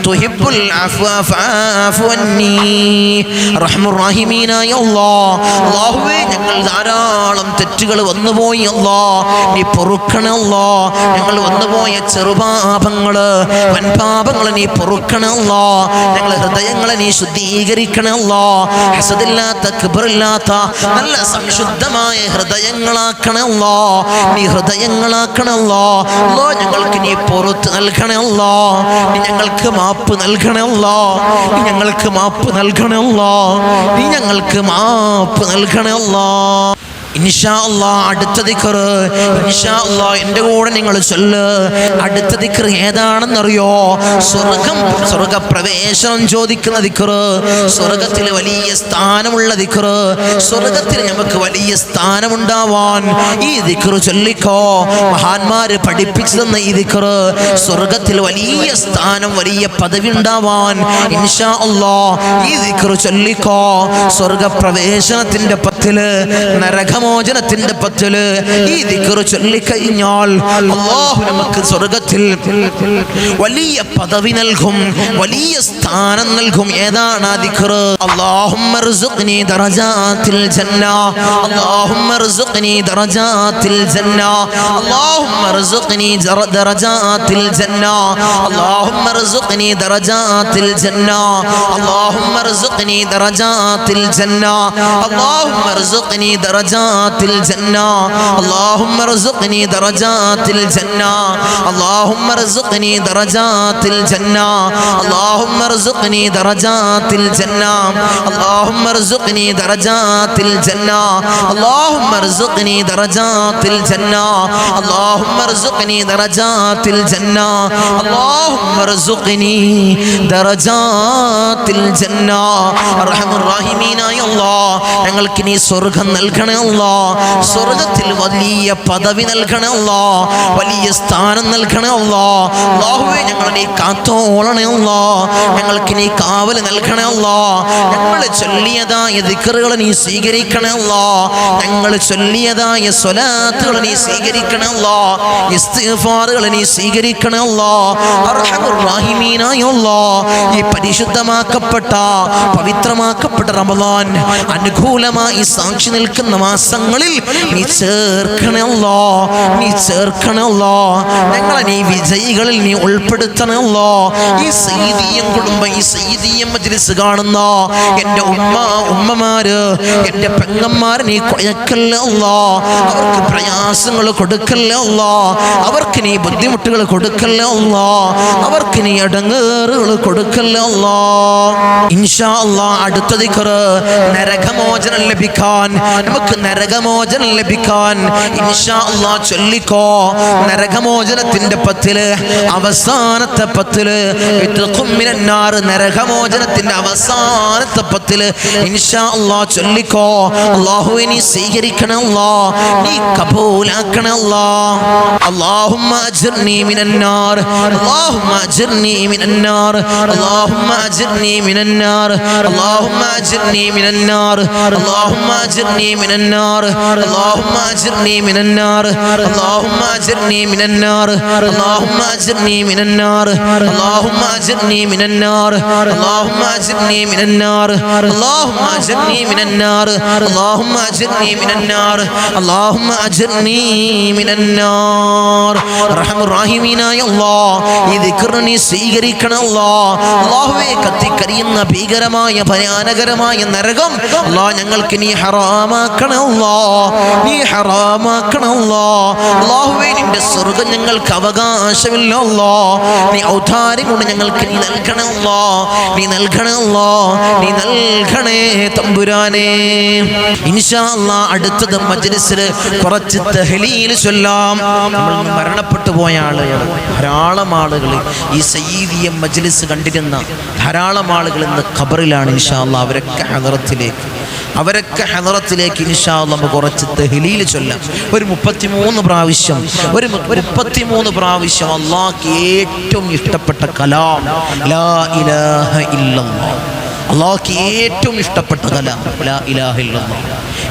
S1: تحب العفو فاعف عني رحم الراحمين يا الله അല്ലാഹുവേ ഞങ്ങൾ ധാരാളം തെറ്റുകൾ വന്നുപോയി അല്ലാഹ് നീ പൊറുക്കണേ അല്ലാഹ് ഞങ്ങൾ വന്നുപോയ ചെറുപാപങ്ങള് വൻപാപങ്ങൾ നീ പൊറുക്കണേ അല്ലാഹ് ഞങ്ങളെ ഹൃദയങ്ങളെ നീ ശുദ്ധീകരിക്കണേ അല്ലാഹ് ഹസദില്ലാത്ത കിബ്റില്ലാത്ത നല്ല സംശുദ്ധമായ ഹൃദയങ്ങളാക്കണേ അല്ലാഹ് നീ ഹൃദയങ്ങളാക്കണേ അല്ലാഹ് അല്ലാഹ് ഞങ്ങൾക്ക് നീ പുറത്ത് നൽകണേ അല്ലാഹ് നീ ഞങ്ങൾക്ക് മാപ്പ് നൽകണേ അല്ലാഹ് നീ ഞങ്ങൾക്ക് മാപ്പ് നൽകണേ അല്ലാഹ് നീ ഞങ്ങൾക്ക് മാപ്പ് നൽകണേ അല്ലാഹ് ഇൻഷാ അല്ലാഹ് അടുത്ത ദിക്ർ ഇൻഷാ അല്ലാഹ് എൻ്റെ കൂടെ നിങ്ങൾ ചൊല്ല് അടുത്ത ദിക്ർ ഏതാണെന്നറിയോ സ്വർഗ്ഗപ്രവേശനം ചോദിക്കുന്ന ദിക്ർ സ്വർഗ്ഗത്തിൽ വലിയ സ്ഥാനമുള്ള ദിക്ർ സ്വർഗ്ഗത്തിൽ നമുക്ക് വലിയ സ്ഥാനമുണ്ടാവാൻ ഈ ദിക്ർ ചൊല്ലിക്കോ മഹാന്മാര് പഠിപ്പിച്ചു തന്ന ഈ ദിക്ർ സ്വർഗ്ഗത്തിൽ വലിയ സ്ഥാനം വലിയ പദവി ഉണ്ടാവാൻ ഇൻഷാ അല്ലാഹ് ഈ ദിക്ർ ചൊല്ലിക്കോ സ്വർഗ്ഗപ്രവേശനത്തിന്റെ പത്തില് നരകമോചനത്തിന്റെ പത്തില് ഈ ദിക്ർ ചൊല്ലിക്കഴിഞ്ഞാൽ അല്ലാഹു നമുക്ക് സ്വർഗ്ഗത്തിൽ വലിയ പദവി നൽകും വലിയ സ്ഥാനം നൽകും ഏതാണ് ആ ദിക്ർ اللهم ارزقني درجات الجنة اللهم ارزقني درجات الجنة اللهم ارزقني درجات الجنة اللهم ارزقني درجات الجنة اللهم ارزقني درجات الجنة اللهم ارزقني درجات الجنة اللهم ارزقني درجات الجنة اللهم ارزقني درجات الجنة اللهم ارزقني درجات الجنة اللهم ارزقني درجات الجنة اللهم ارزقني درجات الجنة اللهم ارزقني درجات الجنة اللهم ارزقني درجات الجنة അർഹമുർ റഹീമീനായ അല്ലാഹ് ഞങ്ങൾക്ക് നീ സ്വർഗ്ഗം നൽകണേ അല്ലാഹ് അല്ലാ. സ്വർഗ്ഗത്തിൽ വലിയ പദവി നൽകണേ അല്ലാ, വലിയ സ്ഥാനം നൽകണേ അല്ലാ. അല്ലാഹുവേ ഞങ്ങളെ നീ കാത്തോളണേ അല്ലാ, ഞങ്ങൾക്ക് നീ കാവൽ നൽകണേ അല്ലാ. ഞങ്ങൾ ചൊല്ലിയതായ ദിക്റുകൾ നീ സ്വീകരിക്കണേ അല്ലാ, ഞങ്ങൾ ചൊല്ലിയതായ സ്വലാത്തുകൾ നീ സ്വീകരിക്കണേ അല്ലാ, ഇസ്തിഗ്ഫാറുകൾ നീ സ്വീകരിക്കണേ അല്ലാ. അർഹമുർ റഹീമീനായ അല്ലാ, ഈ പരിശുദ്ധമാക്കപ്പെട്ട പവിത്രമാക്കപ്പെട്ട റമളാൻ അനുകൂലമായി സാക്ഷി നിൽക്കുന്ന മാസങ്ങളിൽ നീ ചേർക്കണേ അല്ലാ, നീ ചേർക്കണേ അല്ലാ. ഞങ്ങളെ നീ വിജയികളിൽ നീ ഉൾപ്പെടുത്തണേ അല്ലാ. ഈ സയ്യിദിയം കുടുംബം, ഈ സയ്യിദിയം മജ്ലിസ് കാണുന്ന എൻ്റെ ഉമ്മമാര്, എൻ്റെ പെങ്ങന്മാർ നീ കൊയക്കല്ലേ അല്ലാ, അവർക്ക് പ്രയാസങ്ങൾ കൊടുക്കല്ലേ അല്ലാ, അവർക്ക് നീ ബുദ്ധിമുട്ടുകൾ കൊടുക്കല്ലേ അല്ലാ, അവർക്ക് നീ അടങ്ങേറുകൾ കൊടുക്കല്ലേ അല്ലാ. ഇൻഷാ അല്ലാഹ് അടുത്ത ദിക്ർ നരകമോചനം ലഭിക്കാൻ, നമുക്ക് നരകമോചനം ലഭിക്കാൻ ഇൻഷാ അല്ലാഹ് ചൊല്ലിക്കോ. നരകമോചനത്തിന്റെ പത്തില് അവസാനത്തെ പത്തില് നരകമോചനത്തിന്റെ അവസാനത്തെ പത്തില് ഇൻഷാ അല്ലാഹ് ചൊല്ലിക്കോ. അല്ലാഹുവേ നീ സ്വീകരിക്കണേ അല്ലാ, നീ കബൂലാക്കണേ അല്ലാ. അല്ലാഹുമ്മ അജ്ർനി മിനന്നാർ, അല്ലാഹുമ്മ അജ്ർനി മിനന്നാർ, അല്ലാഹുമ്മ അജ്ർനി മിനന്നാർ, അല്ലാഹുമ്മ അജ്ർനി മിനന്നാർ, അല്ലാഹുമ്മ അജ്ർനി മിനന്നാർ, അല്ലാഹുമ്മ അജ്ർനി മിനന്നാർ, അല്ലാഹുമ്മ അജ്ർനി മിനന്നാർ, അല്ലാഹുമ്മ അജ്ർനി മിനന്നാർ, അല്ലാഹുമ്മ അജ്ർനി മിനന്നാർ, അല്ലാഹുമ്മ അജ്ർനി മിനന്നാർ, അല്ലാഹുമ്മ അജ്ർനി മിനന്നാർ, അല്ലാഹുമ്മ അജ്ർനി മിനന്നാർ, അല്ലാഹുമ്മ അജ്ർനി മിനന്നാർ. റഹ്മാൻ റഹീമീനായ അല്ലാഹ്, ഈ ദിക്ർ നീ സ്വീകരിക്കണം അല്ലാഹ്. അല്ലാഹുവേ കത്തിക്കരിയുന്ന ഭീകരമായ ഭയാനകരമായ നരകം അല്ലാഹ് ഞങ്ങൾക്ക് നീ ഹറാമാക്കണം അല്ലാഹ്, നീ ഹറാമാക്കണം അല്ലാഹ്. അല്ലാഹുവേ നിന്റെ സ്വർഗ്ഗം ഞങ്ങൾക്ക് അവകാശമില്ല അല്ലാഹ്, നീ ഔദാര്യം കൊണ്ട് ഞങ്ങൾക്ക് നീ നൽകണം അല്ലാഹ്, നീ നൽകണം അല്ലാഹ്, നീ നൽകണേ തമ്പുരാനേ. ഇൻഷാ അല്ലാഹ് അടുത്തത് മജ്ലിസിൽ കുറച്ച് തഹ്ലീൽ ചൊല്ലാം. നമ്മൾ മരണപ്പെട്ടു പോയ ആളുകൾ, ധാരാളം ആളുകൾ ഈ സയ്യിദിയം മജ്ലിസ് കണ്ടിരുന്ന ധാരാളം ആളുകൾ ഇന്ന് ഖബറിലാണ്. ഇൻഷാ അല്ലാഹ് അവരൊക്കെ ഹദറത്തിലേക്ക് ഇൻഷാ അല്ലാഹ് നമുക്ക് കുറച്ച് തഹ്ലീൽ ചൊല്ലാം. ഒരു 33 പ്രാവശ്യം, ഒരു 33 പ്രാവശ്യം അല്ലാഹ്ക്ക് ഏറ്റവും ഇഷ്ടപ്പെട്ട കലാം ലാ ഇലാഹ ഇല്ലല്ലാഹ്. അല്ലാഹ്ക്ക് ഏറ്റവും ഇഷ്ടപ്പെട്ട കലാം ലാ ഇലാഹ ഇല്ലല്ലാഹ്.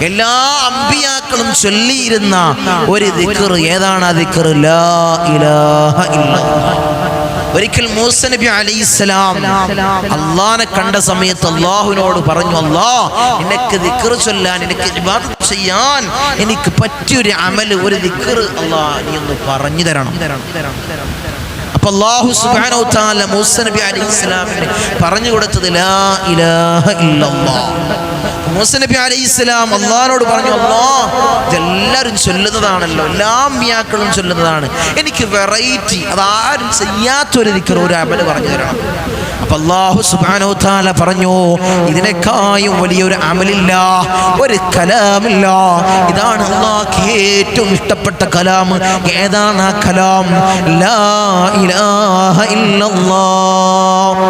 S1: എല്ലാ അമ്പിയാക്കളും ചൊല്ലിയിരുന്ന ഒരു ദിക്ർ ഏതാണ്? ആ ദിക്ർ ലാ ഇലാഹ ഇല്ലല്ലാഹ്. ഒരിക്കൽ മൂസ നബി അലൈഹിസ്സലാം അല്ലാഹനെ കണ്ട സമയത്ത് അല്ലാഹുവിനോട് പറഞ്ഞു, അല്ലാഹ് നിനക്ക് ദിക്ർ ചൊല്ലാൻ, നിനക്ക് ഇബാദത്ത് ചെയ്യാൻ എനിക്ക് പറ്റിയൊരു അമല്, ഒരു ദിക്ർ അല്ലാഹ് നീ ഒന്ന് പറഞ്ഞു തരണം. അപ്പോൾ അല്ലാഹു സുബ്ഹാനഹു വ തആല മൂസ നബി അലൈഹിസ്സലാമിന് പറഞ്ഞു കൊടുത്തത് ലാ ഇലാഹ ഇല്ലല്ലാഹ്. മൂസ നബി അലൈഹിസ്സലാം അല്ലാഹുവോട് പറഞ്ഞു, അല്ലാഹ് ഇതെല്ലാവരും ചൊല്ലുന്നതാണല്ലോ, എല്ലാ അമ്പിയാക്കളും ചൊല്ലുന്നതാണ്, എനിക്ക് വെറൈറ്റി, അതാരും ചെയ്യാത്തൊരു ദിക്ർ, ഒരു അമല് പറഞ്ഞു തരണം. അപ്പോൾ അല്ലാഹു സുബ്ഹാനഹു വ തആല പറഞ്ഞു, ഇതിനേക്കാളും വലിയൊരു അമലില്ല, ഒരു കലാമില്ല. ഇതാണ് അല്ലാഹ്ക്ക് ഏറ്റവും ഇഷ്ടപ്പെട്ട കലാം. ഏതാണ് ആ കലാം? ലാ ഇലാഹ ഇല്ലല്ലാഹ്.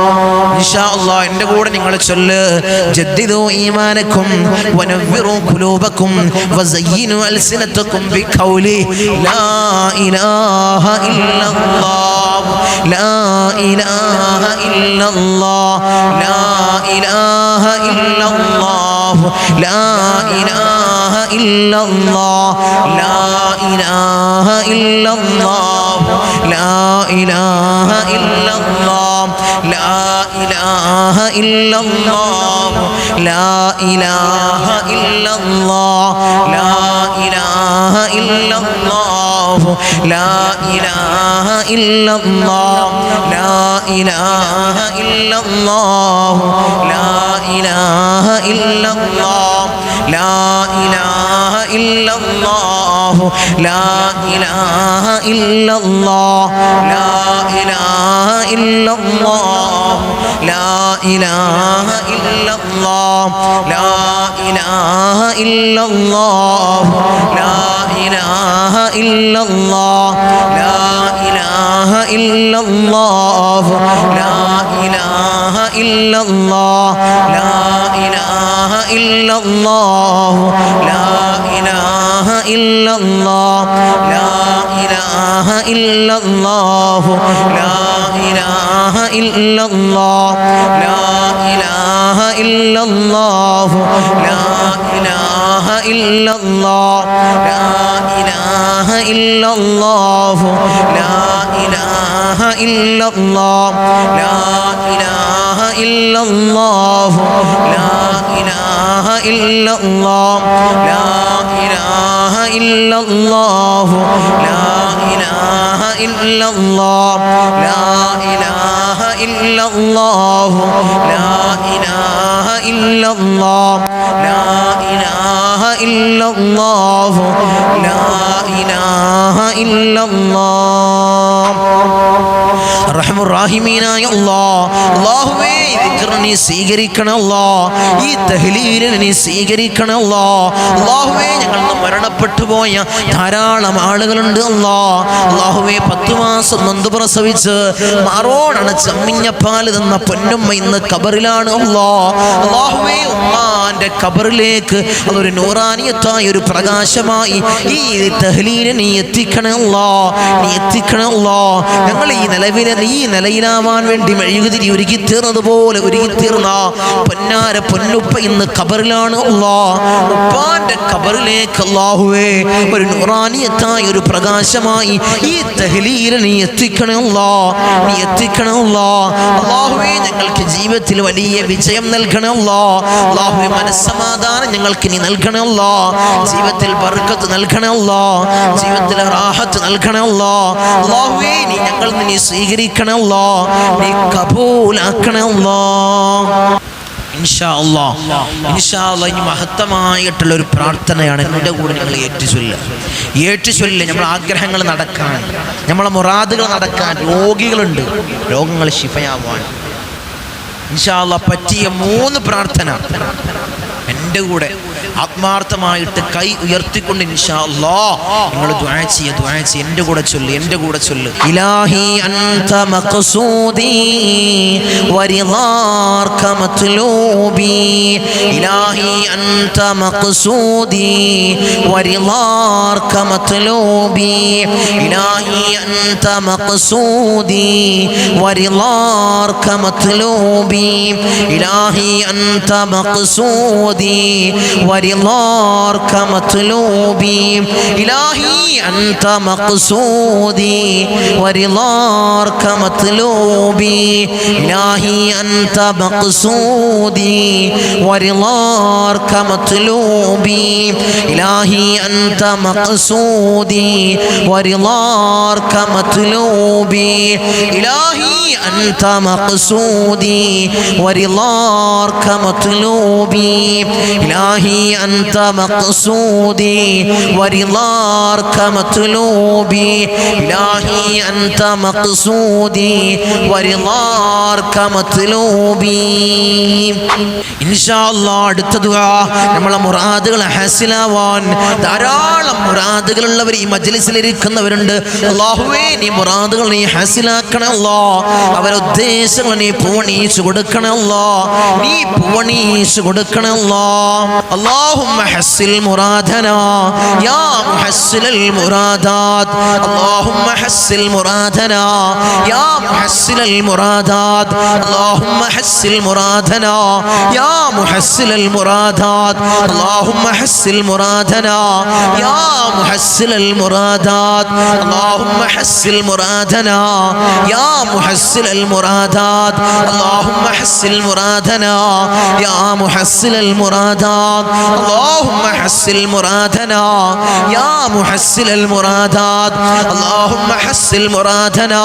S1: ഇൻഷാ അല്ലാഹ് എൻ്റെ കൂടെ നിങ്ങൾ ചൊല്ല്. ജദ്ദിദു ഈമാനക്കും വനവ്വിറു ഖുലൂബക്കും വസയ്യിനു അൽസിനതക്കും ബിഖൗലി ലാ ഇലാഹ ഇല്ലല്ലാഹ്, ലാ ഇലാഹ ഇല്ലല്ലാഹ്, ലാ ഇലാഹ ഇല്ലല്ലാഹ്, ലാ ഇലാഹ ഇല്ലല്ലാഹ്, ലാ ഇലാഹ ഇല്ലല്ലാഹ്, ലാ ഇലാഹ ഇല്ലല്ലാഹ്, ലാ ഇലാഹ ഇല്ലല്ലാഹ്, ലാ ഇലാഹ ഇല്ലല്ലാഹ്, ലാ ഇലാഹ ഇല്ലല്ലാഹ്, ലാ ഇലാഹ ഇല്ലല്ലാഹ്, ലാ ഇലാഹ ഇല്ലല്ലാഹ്, ലാ ഇലാഹ ഇല്ലല്ലാഹ്, ലാ ഇലാഹ ഇല്ലല്ലാഹ്, ലാ ഇലാഹ ഇല്ലല്ലാഹ്, ലാ ഇലാഹ ഇല്ലല്ലാഹ്, ലാ ഇലാഹ ഇല്ലല്ലാഹ്, ലാ ഇലാഹ ഇല്ലല്ലാഹ്, ലാ ഇലാഹ ഇല്ലല്ലാഹ് ലാ ഇലാഹ ഇല്ലല്ലാഹ് ലാ ഇലാഹ ഇല്ലല്ലാഹ് ലാ ഇലാഹ ഇല്ലല്ലാഹ് ലാ ഇലാഹ ഇല്ലല്ലാഹ് ലാ ഇലാഹ ഇല്ലല്ലാഹ് ലാ ഇലാഹ ഇല്ലല്ലാഹ് ലാ ഇലാഹ ഇല്ലല്ലാഹ് ലാ ഇലാഹ ഇല്ലല്ലാഹ് ലാ ഇലാഹ ഇല്ലല്ലാഹ് ലാ ഇലാഹ ഇല്ലല്ലാഹ് ലാ ഇലാഹ ഇല്ലല്ലാഹ് ലാ ഇലാഹ ഇല്ലല്ലാഹ് ലാ ഇലാഹ ഇല്ലല്ലാഹ് ലാ ഇലാഹ ഇല്ലല്ലാഹ് ലാ ഇലാഹ ഇല്ലല്ലാഹ് ലാ ഇലാഹ ഇല്ലല്ലാഹ് ലാ ഇലാഹ ഇല്ലല്ലാഹ് ലാ ഇലാഹ ഇല്ലല്ലാഹ്. റഹ്മാൻ റഹീമീനായ അല്ലാഹുവേ ദിക്ർ നീ സ്വീകരിക്കണം അല്ലാഹ്, ഈ തഹ്ലീൽ നീ സ്വീകരിക്കണം അല്ലാഹുവേ. ഞങ്ങൾ മരണപ്പെട്ടു പോയ ധാരാളം ആളുകളുണ്ട് അല്ലാഹുവേ. 10 മാസം നൊന്ത് പ്രസവിച്ച് മാറോടണച്ച് അമ്മിഞ്ഞപ്പാൽ തന്ന പൊന്നുമ്മ ഇന്ന് ഖബറിലാണ് അല്ലാഹുവേ. ഉമ്മാന്റെ ഖബറിലേക്ക് അതൊരു നൂറാനിയത്തായ ഒരു പ്രകാശമായി ഈ തഹ്ലീൽ നീ എത്തിക്കണം അല്ലാഹ്, നീ എത്തിക്കണം അല്ലാഹ്. ഞങ്ങൾ ഈ നിലയിലാവാൻ വേണ്ടി മെഴുകുതിരി ഒരുക്കി തീർന്നതുപോലെ ഒരുക്കി തീർന്ന പൊന്നാര പൊന്നുപ്പ ഇന്ന് ഖബറിലാണ് അല്ലാഹ്. ഉപ്പാന്റെ ഖബറിലേക്ക് അല്ലാഹുവേ ഒരു നൂറാനിയത്തായ ഒരു പ്രകാശമായി ഈ തഹ്ലീൽ നീ എത്തിക്കണം അല്ലാഹ്, നീ എത്തിക്കണം അല്ലാഹുവേ. ഞങ്ങൾക്ക് ജീവിതത്തിൽ വലിയ വിജയം നൽകണം അല്ലാഹുവേ. മനസ്സമാധാനം ഞങ്ങൾക്ക് നീ നൽകണം അല്ലാഹ്, ജീവിതത്തിൽ ബർക്കത്ത് നൽകണം അല്ലാഹ്, ജീവിതത്തിൽ റാഹത്ത് നൽകണം അല്ലാഹുവേ. നീ ഞങ്ങൾ നീ സ്വീകരിക്കണം അല്ലാഹ്, നീ കബൂലാക്കണം അല്ലാഹ്. ഇൻഷാ അല്ലാഹ് ഇനി മഹത്തമായിട്ടുള്ള ഒരു പ്രാർത്ഥനയാണ് എൻ്റെ കൂടെ നിങ്ങൾ ഏറ്റുചൊല്ലുക. നമ്മളെ ആഗ്രഹങ്ങൾ നടക്കാൻ, നമ്മളെ മുറാദുകൾ നടക്കാൻ, രോഗികളുണ്ട്, രോഗങ്ങൾ ശിഫയാവാൻ ഇൻഷാ അല്ലാഹ് പറ്റിയ 3 പ്രാർത്ഥന എൻ്റെ കൂടെ ആത്മാർത്ഥമായിട്ട് കൈ ഉയർത്തിക്കൊണ്ട് ഇൻഷാ അല്ലാഹ് നിങ്ങൾ ദുആ ചെയ്യുക. എൻ്റെ കൂടെ ചൊല്ല് ഇലാഹി അൻത മഖ്സൂദി വരിളാർക മത്ലൂബി ഇലാഹി അൻത മഖ്സൂദി വരിളാർക മത്ലൂബി ഇലാഹി അൻത മഖ്സൂദി വരിളാർക മത്ലൂബി ഇലാഹി അൻത മഖ്സൂദി ورضاك مطلوبي إلهي أنت مقصودي ورضاك مطلوبي إلهي أنت مقصودي ورضاك مطلوبي إلهي أنت مقصودي ورضاك مطلوبي إلهي أنت مقصودي ورضاك مطلوبي إلهي أنت مقصودي ورضاك مطلوبي إلهي أنت مقصودي ورضاك مطلوبي إن شاء الله അടുത്ത ദുആ നമ്മളെ മുറാദുകൾ ഹാസിലാവാൻ ധാരാളം മുറാദുകളുള്ളവർ ഈ മജ്ലിസിൽ ഇരിക്കുന്നവരുണ്ട്. അല്ലാഹുവേ നീ മുറാദുകൾ നീ ഹാസിലാക്കണം അല്ലാഹ്, അവരുടെ ഉദ്ദേശങ്ങൾ നീ പൂവണിയിച്ചു കൊടുക്കണം അല്ലാഹ്, നീ പൂവണിയിച്ചു കൊടുക്കണം അല്ലാഹ്. اللهم حسن مرادنا يا محسن المرادات اللهم حسن مرادنا يا محسن المرادات اللهم حسن مرادنا يا محسن المرادات اللهم حسن مرادنا يا محسن المرادات اللهم حسن مرادنا يا محسن المرادات اللهم حسن مرادنا يا محسن المرادات اللهم حسن مرادنا يا محسن المرادات اللهم حسن مرادنا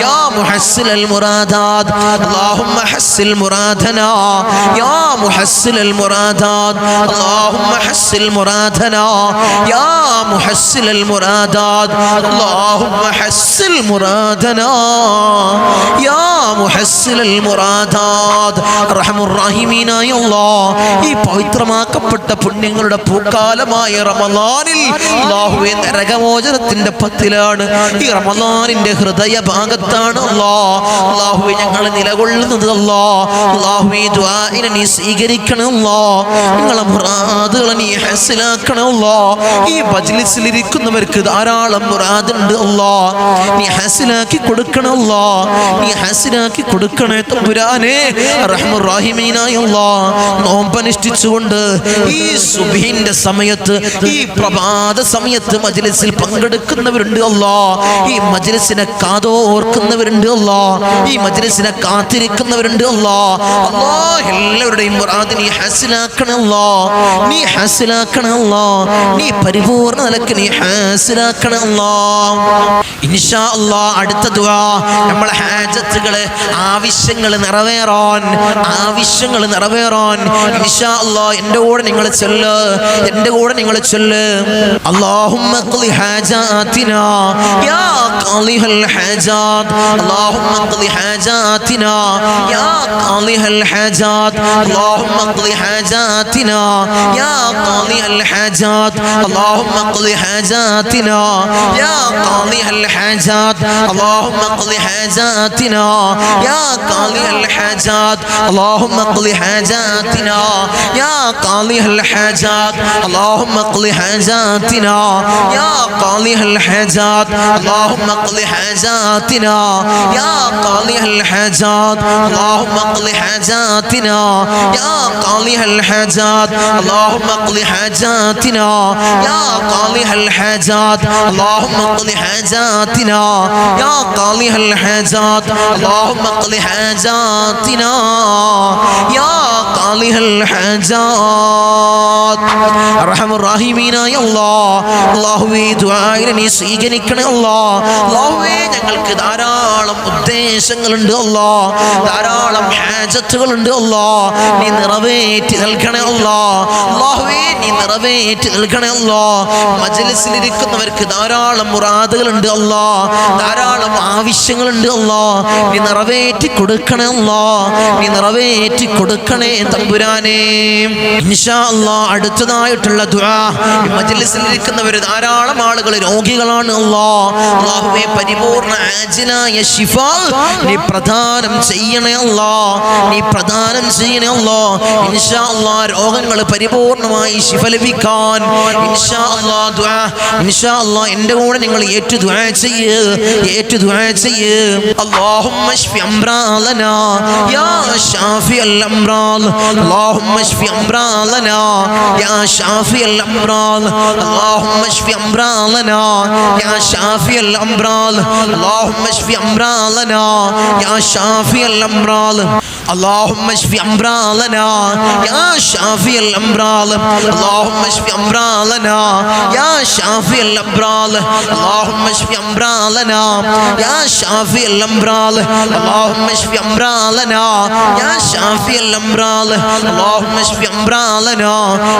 S1: يا محسن المرادات اللهم حسن مرادنا يا محسن المرادات اللهم حسن مرادنا يا محسن المرادات اللهم حسن مرادنا يا محسن المرادات أرحم الراحمين يا الله ഈ പവിത്രമാക്കപ്പെട്ട പുണ്യങ്ങളുടെ പൂക്കാലമായ റമളാനിൽ അല്ലാഹുവേ നരകമോചനത്തിന്റെ പത്തിലാണ്, ഈ റമദാനിന്റെ ഹൃദയ ഭാഗത്താണ്. അല്ലാഹുവേ ഞങ്ങൾ നിലകൊള്ളുന്നത് അല്ലാഹുവേ ദുആഇനെ നീ സ്വീകരിക്കണം ഞങ്ങളെ മുറാദുകളെ നീ ഹസനാക്കണം ഈ മജ്ലിസിൽ ഇരിക്കുന്നവർക്ക് ധാരാളം മുറാദുണ്ട് നീ ഹസനാക്കി കൊടുക്കണം നീ ഹസനാക്കി കൊടുക്കണേ തമ്പുരാനെ റഹ്മാൻ റഹീമീനായ നോമ്പനുഷ്ഠിച്ചുകൊണ്ട് ഈ സുബ്ഹിന്റെ സമയത്ത് ഈ പ്രഭാത സമയത്ത് മജ്ലിസിൽ പങ്കെടുക്കുന്നവരുണ്ട് ഈ മജ്ലിസിനെ കാതോർക്കുന്നവരുണ്ട് ഈ മജ്ലിസിനെ കാത്തിരിക്കുന്നവരുണ്ട് എല്ലാവരുടെയും മുറാദ് നീ ഹസനാക്കണം നീ ഹസനാക്കണം നീ പരിപൂർണ്ണ നിലക്ക് നീ ഹസനാക്കണം ഇൻഷാ അല്ലാഹ്. അടുത്ത ദുആ നമ്മളെ ഹാജത്തുകള് ആവശ്യങ്ങൾ നിറവേറാൻ ഇൻഷാ അല്ലാഹ് എൻ്റെ കൂടെ നിങ്ങൾ ചൊല്ല് അല്ലാഹുമ്മ ഖ്ളി ഹാജാതിനാ യാ ഖാളിഹൽ ഹാജാത് അല്ലാഹുമ്മ ഖ്ളി ഹാജാതിനാ യാ ഖാളിഹൽ ഹാജാത് അല്ലാഹുമ്മ ഖ്ളി ഹാജാതിനാ യാ ഖാളിഹൽ ഹാജാത് അല്ലാഹുമ്മ ഖ്ളി ഹാജാതിനാ യാ ഖാളിഹൽ ഹാജാത് അല്ലാഹുമ്മ ഖ്ളി ഹാജാതിനാ യാ ഖാളിഹൽ ഹാജാത് അല്ലാഹുമ്മ ഖ്ളി ഹാജാതിനാ യാ ഖാളിഹൽ ഹാജാത് അല്ലാഹുമ്മ ഖ്ളി ഹാജാതിനാ യാ ഖാളിഹൽ ഹാജാത് അല്ലാഹുമ്മ ഖ്ളി ഹാജാതിനാ യാ ഖാളിഹൽ ഹാജാത് അല്ലാഹുമ്മ ഖ്ളി ഹാജാതിനാ യാ ഖാളിഹൽ ഹാജാത് അല്ലാഹുമ്മ ഖ്ളി ഹാജാതിനാ യാ ഖാളിഹൽ ഹാജാത് അല്ലാഹുമ്മ ഖ്ളി ഹാജാതിനാ യാ ഖാളിഹൽ ഹാജാത് അല്ലാഹുമ്മ ഖ്ളി ഹാജാതിനാ യാ ഖാളിഹൽ ഹാജാത് അർഹമർ റഹീമീനായ അല്ലാഹുവേ ദുആഇനെ നീ സ്വീകരിക്കണേ അല്ലാഹുവേ ഞങ്ങൾക്ക് ധാരാളം ഉദ്ദേശങ്ങളുണ്ട് ധാരാളം ഹാജത്തുകളുണ്ട് നീ നിറവേറ്റി നൽകണേ അല്ലാഹുവേ നീ നിറവേറ്റി നൽകണേ മജ്ലിസിൽ ഇരിക്കുന്നവർക്ക് ധാരാളം മുറാദുകളുണ്ട് ധാരാളം ആവശ്യങ്ങളുണ്ട് നീ നിറവേറ്റി കൊടുക്കണേ നീ നിറവേറ്റി കൊടുക്കണേ തമ്പുരാനെ ഇൻഷാ അല്ലാഹ്. അടുത്തതായിട്ടുള്ള ദുആ മജ്ലിസിൽ ഇരിക്കുന്നവർ ധാരാളം ആളുകൾ രോഗികളാണ് അല്ലാഹുവേ പരിപൂർണ്ണ ആജിലായ ശിഫ നീ പ്രദാനം ചെയ്യണേ നീ പ്രദാനം ചെയ്യണേ ഇൻഷാ അല്ലാഹ്. രോഗങ്ങൾ പരിപൂർണ്ണമായി ശിഫ ലഭിക്കാൻ ഇൻഷാ അല്ലാഹ് ദുആ ഇൻഷാ അല്ലാഹ് എൻ്റെ കൂടെ നിങ്ങൾ ഏറ്റു ദുആ ചെയ്യ് അല്ലാഹുമ്മ ശ്ഫി അംറാലനാ യാ ഷാഫിയൽ അംറാൽ അല്ലാഹുമ്മ ശ്ഫി അംറാലനാ യാ ഷാഫിയൽ അംറാൽ അല്ലാഹുമ്മ ശ്ഫി അംറാലനാ യാ ഷാഫിയൽ അംറാൽ അല്ലാഹുമ്മ ശ്ഫി അംറാലനാ യാ ഷാഫിയൽ അംറാൽ اللهم اشف امراضنا يا شافي الامراض اللهم اشف امراضنا يا شافي الامراض اللهم اشف امراضنا يا شافي الامراض اللهم اشف امراضنا يا شافي الامراض اللهم اشف امراضنا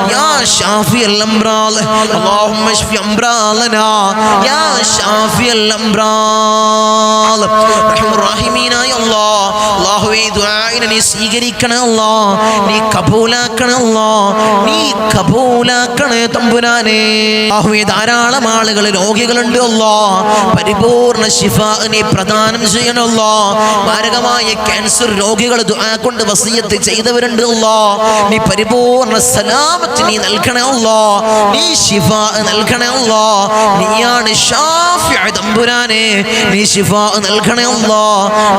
S1: يا شافي الامراض اللهم اشف امراضنا يا شافي الامراض رحم الراحمين يا الله അല്ലാഹുവേ ദുആഇനെ നീ സ്വീകരിക്കണേ നീ കബൂലാക്കണേ തമ്പുരാനെ അല്ലാഹുവേ ധാരാളം ആളുകൾ രോഗികളുണ്ട് പരിപൂർണ്ണ ശിഫ നീ പ്രദാനം ചെയ്യണേ മാരകമായ ക്യാൻസർ രോഗികൾ ദുആ കൊണ്ട് വസിയത്ത് ചെയ്തവരുണ്ട് നീ പരിപൂർണ്ണ സലാമത്ത് നീ നൽകണേ നീ ശിഫ നൽകണേ നീയാണ് ഷാഫി തമ്പുരാനെ നീ ശിഫ നൽകണേ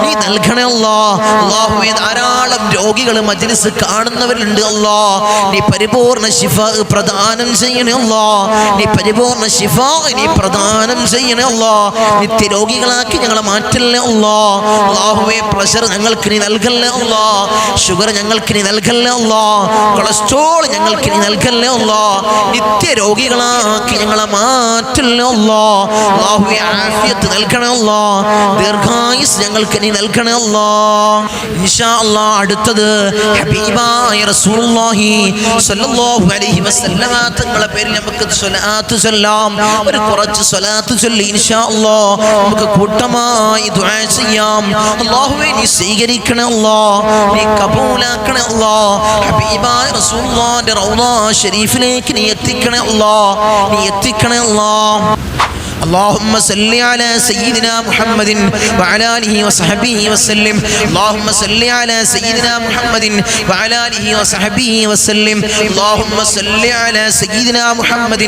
S1: നീ നൽകണേ അല്ലാഹുവേ ധാരാളം രോഗികൾ മജ്ലിസ് കാണുന്നവരുണ്ട് നീ പരിപൂർണ്ണ ശിഫ പ്രദാനം ചെയ്യണേ നീ പരിപൂർണ്ണ ശിഫ നീ പ്രദാനം ചെയ്യണേ നിത്യ രോഗികളാക്കി ഞങ്ങളെ മാറ്റല്ലേ അല്ലാഹുവേ പ്രഷർ ഞങ്ങൾക്ക് നീ നൽകല്ലേ ഷുഗർ ഞങ്ങൾക്ക് നീ നൽകല്ലേ കൊളസ്ട്രോൾ ഞങ്ങൾക്ക് നീ നൽകല്ലേ നിത്യ രോഗികളാക്കി ഞങ്ങളെ മാറ്റല്ലേ അല്ലാഹുവേ ആഫിയത്ത് നൽകണേ അല്ലാഹ്, ദീർഘായുസ് ഞങ്ങൾക്ക് നീ നൽകണേ അല്ലാഹ്. ഇൻഷാ അല്ലാഹ് അടുത്തത് ഹബീബായ റസൂലുള്ളാഹി സ്വല്ലല്ലാഹു അലൈഹി വസല്ലമ തങ്ങളുടെ പേരിൽ നമുക്ക് സ്വലാത്ത് ചൊല്ലാം. ഒരു കുറച്ച് സ്വലാത്ത് ചൊല്ലി ഇൻഷാ അല്ലാഹ് നമുക്ക് കൂട്ടമായി ദുആ ചെയ്യാം. അല്ലാഹുവേ നീ സ്വീകരിക്കണേ അല്ലാഹ്, നീ കബൂലാക്കണേ അല്ലാഹ്. ഹബീബായ റസൂലുള്ളാഹിന്റെ റൗള ശരീഫിലേക്ക് നീ എത്തിക്കണേ അല്ലാഹ്, നീ എത്തിക്കണേ അല്ലാഹ്. اللهم صل على سيدنا محمد وعلى آله وصحبه وسلم. اللهم صل على سيدنا محمد وعلى آله وصحبه وسلم. اللهم صل على سيدنا محمد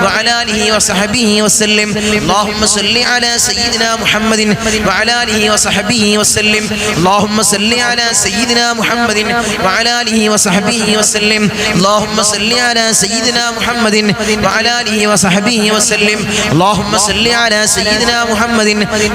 S1: وعلى آله وصحبه وسلم. اللهم صل على سيدنا محمد وعلى آله وصحبه وسلم. اللهم صل على سيدنا محمد وعلى آله وصحبه وسلم. اللهم صل على سيدنا محمد وعلى آله وصحبه وسلم. اللهم صل على سيدنا محمد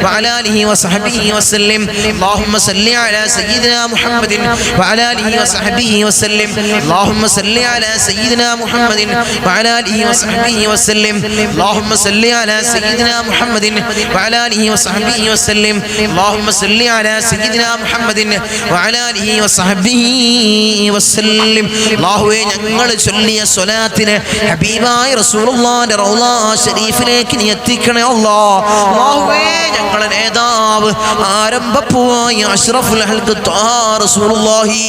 S1: وعلى آله وصحبه وسلم. اللهم صل على سيدنا محمد وعلى آله وصحبه وسلم. اللهم صل على سيدنا محمد وعلى آله وصحبه وسلم. اللهم صل على سيدنا محمد وعلى آله وصحبه وسلم. اللهم صل على سيدنا محمد وعلى آله وصحبه وسلم. അല്ലാഹുവേ ഞങ്ങൾ ചൊല്ലിയ സ്വലാത്തിന് ഹബീബായ റസൂലുള്ളാഹിന്റെ റൗള ശരീഫിലേക്ക് നീ എത്തിക്കണേ അല്ലാഹ്. അല്ലാഹുവേ ഞങ്ങളുടെ നേതാവ് ആരംഭപ്പൂവായ അഷ്റഫുൽ ഹൽഖ് ത്വാഹ റസൂലുള്ളാഹി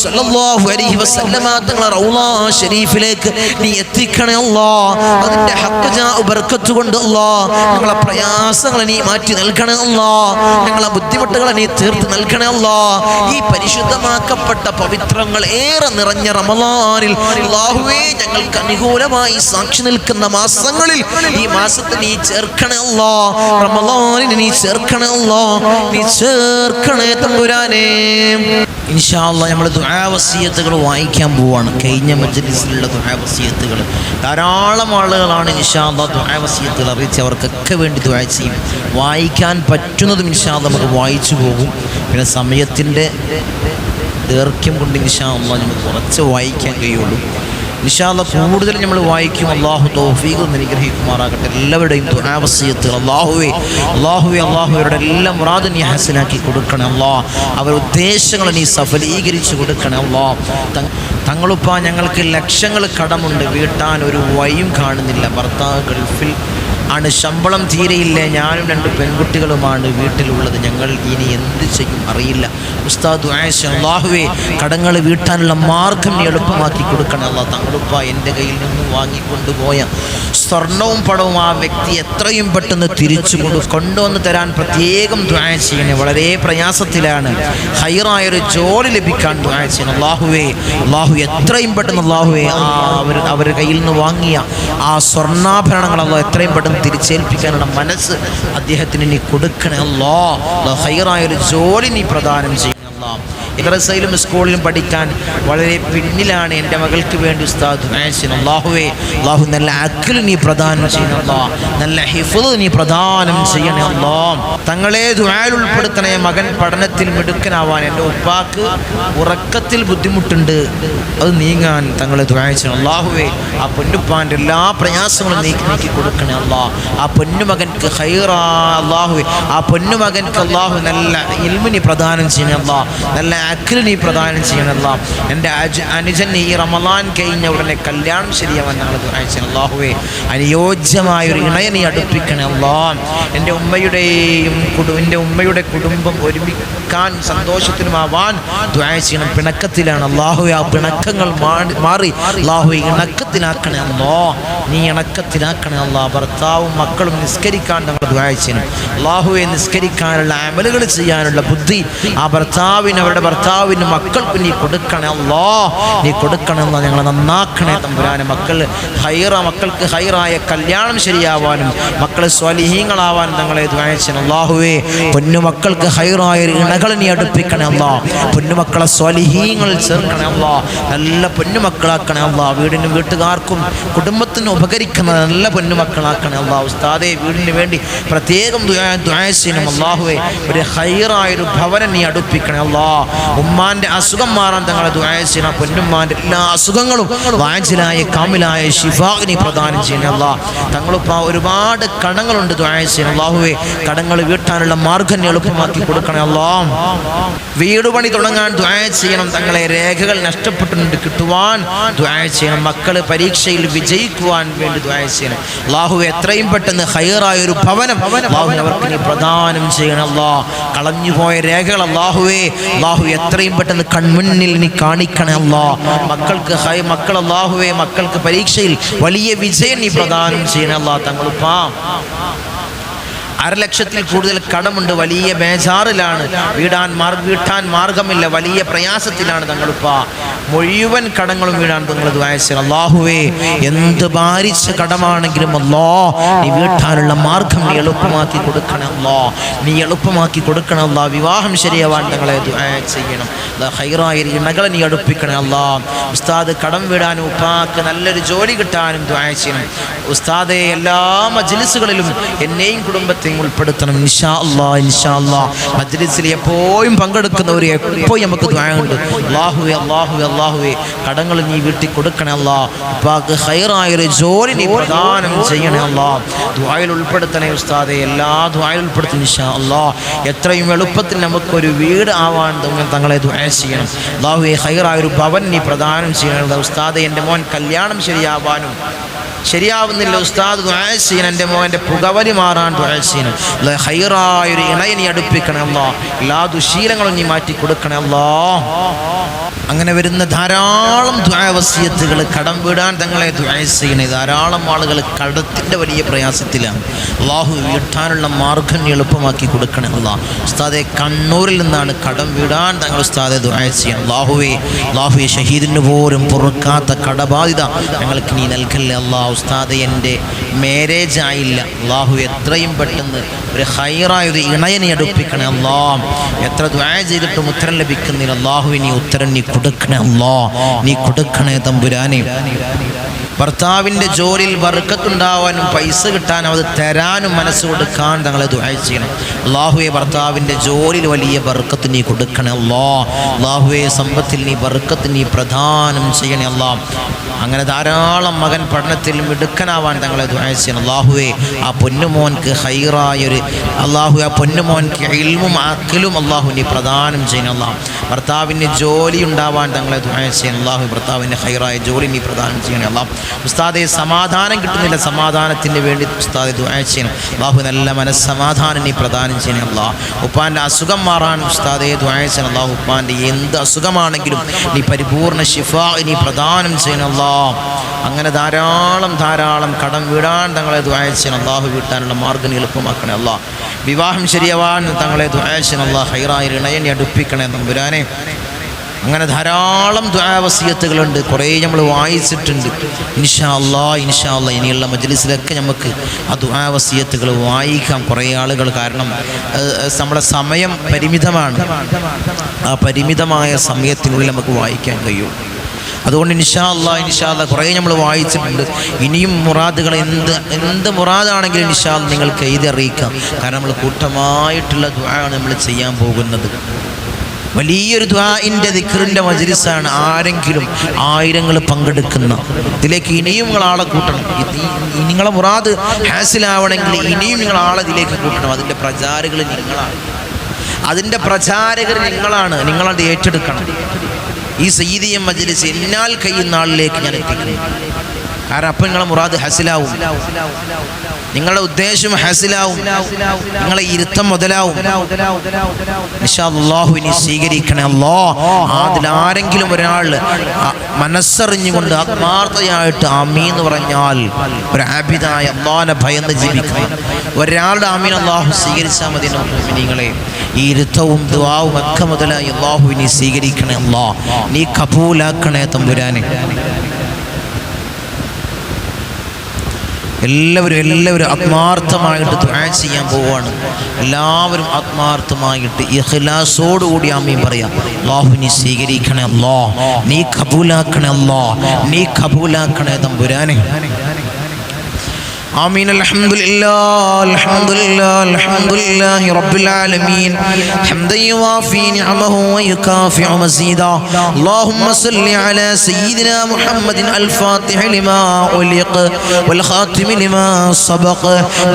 S1: സ്വല്ലല്ലാഹു അലൈഹി വസല്ലമ തങ്ങളുടെ റൗള ശരീഫിലേക്ക് നീ എത്തിക്കണേ അല്ലാഹ്. അതിന്റെ ഹഖ് ജാ ബർക്കത്ത് കൊണ്ട് അല്ലാഹ് ഞങ്ങളുടെ പ്രയാസങ്ങളെ നീ മാറ്റി നൽകണേ അല്ലാഹ്, ഞങ്ങളുടെ ബുദ്ധിമുട്ടുകളെ നീ തീർത്ത് നൽകണേ അല്ലാഹ്. ഈ പരിശുദ്ധമാക്കപ്പെട്ട പവിത്രങ്ങൾ ഏറെ നിറഞ്ഞ റമളാനിൽ അല്ലാഹുവേ ഞങ്ങൾക്ക് അനുകൂലമായി സാക്ഷി നിൽക്കുന്ന മാസങ്ങളിൽ ഈ മാസത്തെ നീ ചേർക്കണേ അല്ലാഹ്, റമളാനിനെ നീ ചേർക്കണേ അല്ലാഹ്, നീ ചേർക്കണേ തമ്പുരാനേ. ഇൻഷാ അല്ലാഹ് നമ്മൾ ദുആ വസിയത്തുകൾ വായിക്കാൻ പോവാണ്. കഴിഞ്ഞ മജ്ലിസിലുള്ള ദുആ വസിയത്തുകൾ ധാരാളം ആളുകളാണ് ഇൻഷാ അല്ലാഹ് ദുആ വസിയത്തുകൾ അറിയിച്ച് അവർക്കൊക്കെ വേണ്ടി ദുആ ചെയ്യും. വായിക്കാൻ പറ്റുന്നതും ഇൻഷാ അല്ലാഹ് നമുക്ക് വായിച്ചു പോകും. പിന്നെ സമയത്തിൻ്റെ ദൈർഘ്യം കൊണ്ട് ഇൻഷാ അല്ലാഹ് നമുക്ക് കുറച്ച് വായിക്കാൻ കഴിയുള്ളൂ. ഇൻഷാ അല്ലാഹ് കൂടുതൽ നമ്മൾ വായിക്കും. അല്ലാഹു തൗഫീഖ് അനുഗ്രഹിക്കുമാറാകട്ടെ. എല്ലാവരുടെയും ദുആ വസിയത്തുകൾ അല്ലാഹുവേ അല്ലാഹുവരുടെ എല്ലാ മുറാദും നീ ഹസനാക്കി കൊടുക്കണേ അല്ലാഹ്. അവരുടെ ഉദ്ദേശങ്ങൾ നീ സഫലീകരിച്ച് കൊടുക്കണേ അല്ലാഹ്. തങ്ങളുപ്പ ഞങ്ങൾക്ക് ലക്ഷങ്ങൾ കടമുണ്ട്, വീട്ടാൻ ഒരു വഴിയും കാണുന്നില്ല. ഭർത്താവ് ഗൾഫിൽ ആണ്, ശമ്പളം തീരെയില്ല. ഞാനും 2 പെൺകുട്ടികളുമാണ് വീട്ടിലുള്ളത്. ഞങ്ങൾ ഇനി എന്ത് ചെയ്യും അറിയില്ല. ഉസ്താദ് അല്ലാഹുവേ കടങ്ങൾ വീട്ടാനുള്ള മാർഗം നീ എളുപ്പമാക്കി കൊടുക്കണം അല്ലാഹ്. തങ്ങളുപ്പ എൻ്റെ കയ്യിൽ നിന്ന് വാങ്ങിക്കൊണ്ടുപോയ സ്വർണവും പണവും ആ വ്യക്തി എത്രയും പെട്ടെന്ന് തിരിച്ചു കൊണ്ടുവന്ന് തരാൻ പ്രത്യേകം ദുആ ചെയ്യണേ. വളരെ പ്രയാസത്തിലാണ്, ഹൈറായൊരു ജോലി ലഭിക്കാൻ ദുആ ചെയ്യണം അല്ലാഹു എത്രയും പെട്ടെന്ന് അല്ലാഹുവേ അവരുടെ കയ്യിൽ നിന്ന് വാങ്ങിയ ആ സ്വർണ്ണാഭരണങ്ങൾ അല്ലാഹ് എത്രയും പെട്ടെന്ന് തിരിച്ചേൽപ്പിക്കാനുള്ള മനസ്സ് അദ്ദേഹത്തിന് നീ കൊടുക്കണേ അല്ലാഹ്. ഹൈറായൊരു ജോലി നീ പ്രദാനം ചെയ്യണം അല്ലാഹ്. മദ്രസയിലും സ്കൂളിലും പഠിക്കാൻ വളരെ പിന്നിലാണ് എൻ്റെ മകൾക്ക് വേണ്ടി ഉസ്താദ് അല്ലാഹുവേ നല്ല അഖ്ൽ നീ പ്രദാനം ചെയ്യണം അല്ലാഹ്, നല്ല ഹിഫ്ള് നീ പ്രദാനം ചെയ്യണേ അല്ലാഹ്. തങ്ങളെ ദുആയിൽ ഉൾപ്പെടുത്തണേ. മകൻ പഠനത്തിൽ മിടുക്കനാവാൻ, എൻ്റെ ഉപ്പാക്ക് ഉറക്കത്തിൽ ബുദ്ധിമുട്ടുണ്ട്, അത് നീങ്ങാൻ തങ്ങളെ ദുആ ചെയ്യണം അല്ലാഹുവേ. ആ പൊന്നുപ്പാൻ്റെ എല്ലാ പ്രയാസങ്ങളും നീക്കി കൊടുക്കണേ അല്ലാഹ്. ആ പൊന്നുമകൻക്ക് ഖൈറാ അല്ലാഹുവേ, ആ പൊന്നുമകൻക്ക് അല്ലാഹു നല്ല ഇൽമ് നീ പ്രദാനം ചെയ്യണേ അല്ലാഹ്, നല്ല അഖ്ൽ നീ പ്രദാനം ചെയ്യണമല്ല. എൻ്റെ അനുജൻ ഈ റമളാൻ കഴിഞ്ഞ ഉടനെ കല്യാണം ശരിയാവാൻ ഞങ്ങൾ ദുആ ചെയ്യണം അല്ലാഹുവേ. അനുയോജ്യമായൊരു ഇണയെ നീ അടുപ്പിക്കണേ അല്ലാഹ്. എൻ്റെ ഉമ്മയുടെ കുടുംബം ഒരുമിക്കാൻ സന്തോഷത്തിനുമാവാൻ ദുആ ചെയ്യണം. പിണക്കത്തിലാണ് അല്ലാഹുവേ, ആ പിണക്കങ്ങൾ മാറി അല്ലാഹുവേ ഇണക്കത്തിലാക്കണേ അല്ലാഹ്, നീ ഇണക്കത്തിലാക്കണേ അല്ലാഹ്. ഭർത്താവും മക്കളും നിസ്കരിക്കാൻ ഞങ്ങൾ ദുആ ചെയ്യണം അല്ലാഹുവേ. നിസ്കരിക്കാനുള്ള അമലുകൾ ചെയ്യാനുള്ള ബുദ്ധി ആ അവരുടെ ഭർത്താവിന് മക്കൾക്ക് നീ കൊടുക്കണേ അല്ലാഹ്, നീ കൊടുക്കണേ അല്ലാഹ്. ഞങ്ങളെ നന്നാക്കണേ തമ്പുരാനെ. മക്കൾക്ക് ഹൈറായ കല്യാണം ശരിയാവാനും മക്കളെ സ്വാലിഹീങ്ങളാവാനും തങ്ങളെ ദുആ ചെയ്യണം അല്ലാഹുവേ. പൊന്നുമക്കൾക്ക് ഹൈറായ ഇണകളെ നീ അടുപ്പിക്കണേ അല്ലാഹ്, പൊന്നുമക്കളെ സ്വാലിഹീങ്ങളിൽ ചേർക്കണേ അല്ലാഹ്, നല്ല പൊന്നുമക്കളാക്കണേ അല്ലാഹ്. വീടിനും വീട്ടുകാർക്കും കുടുംബത്തിനും ഉപകരിക്കുന്ന നല്ല പൊന്നുമക്കളാക്കണേ അല്ലാഹ്. ഉസ്താദേ വീടിന് വേണ്ടി പ്രത്യേകം ദുആ ചെയ്യണം അല്ലാഹുവേ. ഒരു ഹൈറായൊരു ഭവനം നീ അടുപ്പിക്കണേ അല്ലാഹ്. ഉമ്മാന്റെ അസുഖം മാറാൻ തങ്ങളെ ദുആ ചെയ്യണം. പൊന്നുമ്മാന്റെ എല്ലാ അസുഖങ്ങളും വാജിലായ കാമിലായ ശിഫാ നീ പ്രദാനം ചെയ്യണം അല്ലാഹ്. തങ്ങളിപ്പോൾ ഒരുപാട് കടങ്ങളുണ്ട്, ദുആ ചെയ്യണം അല്ലാഹുവേ. കടങ്ങൾ വീട്ടാനുള്ള മാർഗ്ഗം നീ എളുപ്പമാക്കി കൊടുക്കണേ അല്ലാഹ്. വീട് പണി തുടങ്ങാൻ ദുആ ചെയ്യണം തങ്ങളെ. രേഖകൾ നഷ്ടപ്പെട്ടിട്ടുണ്ട്, കിട്ടുവാൻ ദുആ ചെയ്യണം. മക്കൾ പരീക്ഷയിൽ വിജയിക്കുവാൻ വേണ്ടി ദുആ ചെയ്യണം അല്ലാഹുവേ. എത്രയും പെട്ടെന്ന് ഖൈറായ ഒരു ഭവനം അല്ലാഹു അവർക്ക് നീ പ്രദാനം ചെയ്യണം അല്ലാഹ്. കളഞ്ഞുപോയ രേഖകൾ അല്ലാഹുവേ എത്രയും പെട്ടെന്ന് കൺമുന്നിൽ നീ കാണിക്കണേ അല്ലാഹ്. മക്കൾ അല്ലാഹുവേ, മക്കൾക്ക് പരീക്ഷയിൽ വലിയ വിജയം നീ പ്രദാനം ചെയ്യണം അല്ലാഹ്. തങ്ങളിപ്പാ 1.5 ലക്ഷത്തിൽ കൂടുതൽ കടമുണ്ട്, വലിയ ബേജാറിലാണ്, വീട്ടാൻ മാർഗമില്ല, വലിയ പ്രയാസത്തിലാണ് തങ്ങളിപ്പാ. മുഴുവൻ കടങ്ങളും വീടാൻ തങ്ങൾ ദുആ ചെയ്യണം അല്ലാഹുവേ. എന്ത് ഭാരിച്ച കടമാണെങ്കിലും അല്ലാഹ് നീ വീട്ടാനുള്ള മാർഗം നീ എളുപ്പമാക്കി കൊടുക്കണം അല്ലാഹ്. നീ എളുപ്പമാക്കി കൊടുക്കണം അല്ലാഹ്. വിവാഹം ശരിയാവാൻ തങ്ങളെ ദുആ ചെയ്യണം. ഖൈറായ ഇണകളെ നീ അടുപ്പിക്കണം അല്ലാഹ്. ഉസ്താദ് കടം വീടാനും ഉപ്പാക്ക് നല്ലൊരു ജോലി കിട്ടാനും ദുആ ചെയ്യണം ഉസ്താദെ. എല്ലാ മജ്ലിസുകളിലും എന്നെയും കുടുംബത്തെയും ഉൾപ്പെടുത്തണം ഇൻഷാ അല്ലാഹ്. ഇൻഷാ അല്ലാഹ് മജ്ലിസിൽ എപ്പോഴും പങ്കെടുക്കുന്നവർ എപ്പോഴും നമുക്ക് ദുആ ഉണ്ട്. അല്ലാഹുവേ കടങ്ങൾ നീ വീട്ടി കൊടുക്കണേ അല്ലാഹ്. ഉപ്പാക്ക് ഖൈറായൊരു ജോലി നീ പ്രദാനം ചെയ്യണേ അല്ലാഹ്. ദുആയിൽ ഉൾപ്പെടുത്തണേ ഉസ്താദെ, എല്ലാ ദുആയിൽ ഉൾപ്പെടുത്തി ഇൻഷാ അല്ലാഹ്. എത്രയും എളുപ്പത്തിൽ നമുക്കൊരു വീട് ആവാൻ തങ്ങളെ ദുആ ചെയ്യണം അല്ലാഹുവേ. ഖൈറായൊരു ഭവൻ നീ പ്രദാനം ചെയ്യണം ഉസ്താദെ. എൻ്റെ മോൻ കല്യാണം ശരിയാവുന്നില്ല ഉസ്താദ്, ദുആ ചെയ്യണം. എൻ്റെ മോൻ്റെ പുകവലി മാറാൻ ദുആ ചെയ്യണം. ഖൈറായൊരു ഇണയെ നീ അടുപ്പിക്കണേ അല്ലാഹ്. എല്ലാ ദുശീലങ്ങളും നീ മാറ്റി കൊടുക്കണേ അല്ലാഹ്. അങ്ങനെ വരുന്ന ധാരാളം ദുആ വസിയത്തുകൾ, കടം വീടാൻ തങ്ങളെ ദുആ ചെയ്യണേ. ധാരാളം ആളുകൾ കടത്തിൻ്റെ വലിയ പ്രയാസത്തിലാണ്. അല്ലാഹു വീട്ടാനുള്ള മാർഗ്ഗം നീ എളുപ്പമാക്കി കൊടുക്കണേ അല്ലാഹ്. ഉസ്താദെ കണ്ണൂരിൽ നിന്നാണ് കടം വീടാൻ തങ്ങൾ ഉസ്താദെ ദുആ ചെയ്യണം അല്ലാഹുവേ. ഷഹീദിന് പോലും പൊറുക്കാത്ത കടബാധിത ഞങ്ങൾക്ക് നീ നൽകല്ലേ അല്ലാഹ്. ഉസ്താദെ എൻ്റെ മാരേജ് ആയില്ല അല്ലാഹു, എത്രയും പെട്ടെന്ന് ഒരു ഖൈറായൊരു ഇണയെ നീ അടുപ്പിക്കണേ അല്ലാഹ്. എത്ര ദുആ ചെയ്തിട്ടും ഉത്തരം ലഭിക്കുന്നില്ല അല്ലാഹുവേ. നീ ഉത്തരം നീ കൊടുക്കണേ അല്ലാഹ്. നീ കൊടുക്കണേ തമ്പുരാനെ. ഭർത്താവിൻ്റെ ജോലിയിൽ ബർക്കത്തുണ്ടാവാനും പൈസ കിട്ടാനും അത് തരാനും മനസ്സ് കൊടുക്കാൻ തങ്ങളെ ദുആ ചെയ്യണം അല്ലാഹുവേ. ഭർത്താവിൻ്റെ ജോലിയിൽ വലിയ ബർക്കത്ത് നീ കൊടുക്കണേ അല്ലാഹ്. അല്ലാഹുവേ സമ്പത്തിൽ നീ ബർക്കത്ത് നീ പ്രദാനം ചെയ്യണേ അല്ലാഹ്. അങ്ങനെ ധാരാളം മകൻ പഠനത്തിൽ മിടുക്കനാവാൻ തങ്ങളെ ദുആ ചെയ്യണം അല്ലാഹുവേ. ആ പൊന്നുമോൻക്ക് ഖൈറായൊരു ആ പൊന്നുമോൻക്ക് ഇൽമും അഖലും അല്ലാഹു നീ പ്രദാനം ചെയ്യണം അല്ലാഹ്. ഭർത്താവിന് ജോലി ഉണ്ടാവാൻ തങ്ങളെ ദുആ ചെയ്യണം അല്ലാഹു. ഭർത്താവിൻ്റെ ഖൈറായ ജോലി നീ പ്രദാനം ചെയ്യണം അല്ലാഹ്. ഉസ്താദെ സമാധാനം കിട്ടുന്നില്ല, സമാധാനത്തിന് വേണ്ടി ഉസ്താദെ ദുആ ചെയ്യണം അല്ലാഹു. നല്ല മനസ്സമാധാനം നീ പ്രദാനം ചെയ്യണം അല്ലാഹ്. ഉപ്പാൻ്റെ അസുഖം മാറാൻ ഉസ്താദെ ദുആ ചെയ്യണം അല്ലാഹു. ഉപ്പാൻ്റെ എന്ത് അസുഖമാണെങ്കിലും നീ പരിപൂർണ്ണ ശിഫാ നീ പ്രദാനം ചെയ്യണം അല്ലാഹ്. അങ്ങനെ ധാരാളം കടം വീടാൻ തങ്ങളെ ദുആ ചെയ്യണം അല്ലാഹു. വീട്ടാനുള്ള മാർഗ്ഗം എളുപ്പമാക്കണേ അല്ലാഹ്. വിവാഹം ശരിയാവാൻ തങ്ങളെ ദുആ ചെയ്യണം അല്ലാഹ്. ഖൈറായ ഇണയെ നീ അടുപ്പിക്കണേ തമ്പുരാനെ. അങ്ങനെ ധാരാളം ദുആ വസിയത്തുകളുണ്ട്, കുറേ നമ്മൾ വായിച്ചിട്ടുണ്ട്. ഇൻഷാ അല്ലാഹ് ഇനിയുള്ള മജ്ലിസിലൊക്കെ നമുക്ക് ആ ദുആ വസിയത്തുകൾ വായിക്കാം, കുറേ ആളുകൾ. കാരണം നമ്മുടെ സമയം പരിമിതമാണ്. ആ പരിമിതമായ സമയത്തിനുള്ളിൽ നമുക്ക് വായിക്കാൻ കഴിയും. അതുകൊണ്ട് ഇൻഷാ അല്ലാഹ് കുറേ നമ്മൾ വായിച്ചിട്ടുണ്ട്. ഇനിയും മുറാദുകൾ എന്ത് മുറാദാണെങ്കിലും ഇൻഷാ അല്ലാഹ് നിങ്ങൾക്ക് എഴുതി അറിയിക്കാം. കാരണം നമ്മൾ കൂട്ടമായിട്ടുള്ള ദുആ ആണ് നമ്മൾ ചെയ്യാൻ പോകുന്നത്. വലിയൊരു ദുആഇൻ്റെ ദിക്റിൻ്റെ മജ്ലിസാണ്. ആരെങ്കിലും ആയിരങ്ങൾ പങ്കെടുക്കുന്ന ഇതിലേക്ക് ഇനിയും നിങ്ങൾ ആളെ കൂട്ടണം. നിങ്ങളെ മുറാദ് ഹാസിലാവണമെങ്കിൽ ഇനിയും നിങ്ങൾ ആളെ ഇതിലേക്ക് കൂട്ടണം. അതിൻ്റെ പ്രചാരകർ നിങ്ങളാണ്. നിങ്ങളത് ഏറ്റെടുക്കണം. ഈ സയ്യിദിയ മജ്ലിസ് എന്നാൽ കഴിയുന്ന ആളിലേക്ക് ഞാൻ എത്തിക്കുന്നു. കാരണം അപ്പം നിങ്ങളെ മുറാദ് ഹസിലാവും, നിങ്ങളുടെ ഉദ്ദേശം ഹസിലാവും, നിങ്ങളെ ഇരുത്തം മുതലാവും. ഇൻഷാ അല്ലാഹു ഇനി സ്വീകരിക്കണേ അല്ലാഹ്. അതിലാരെങ്കിലും ഒരാൾ മനസ്സറിഞ്ഞുകൊണ്ട് ആത്മാർത്ഥയായിട്ട് ആമീൻ എന്ന് പറഞ്ഞാൽ ഒരു ആബിദായ അല്ലാഹുവിനെ ഭയന്ന് ജീവിക്കണം. ഒരാളുടെ ആമീൻ അല്ലാഹു സ്വീകരിച്ചാൽ മതി. നിങ്ങളെ ഈ ഇരുത്തവും ദുആവും ഒക്കെ മുതലായി അല്ലാഹു ഇനി സ്വീകരിക്കണേ അല്ലാഹ്. നീ കബൂലാക്കണേ തമ്പുരാനെ. എല്ലാവരും ആത്മാർത്ഥമായിട്ട് ദുആ ചെയ്യാൻ പോവുകയാണ്. എല്ലാവരും ആത്മാർത്ഥമായിട്ട് ഇഖ്ലാസോടുകൂടി ആമീൻ പറയാം. അല്ലാഹു നീ സ്വീകരിക്കണേ അല്ലാഹ്, നീ കബൂലാക്കണേ അല്ലാഹ്, നീ കബൂലാക്കണേ തമ്പുരാനെ. آمين. الحمد لله رب العالمين حمدا يوافي نعمه ويكافئ مزيدا. اللهم صل على سيدنا محمد الفاتح لما أغلق والخاتم لما سبق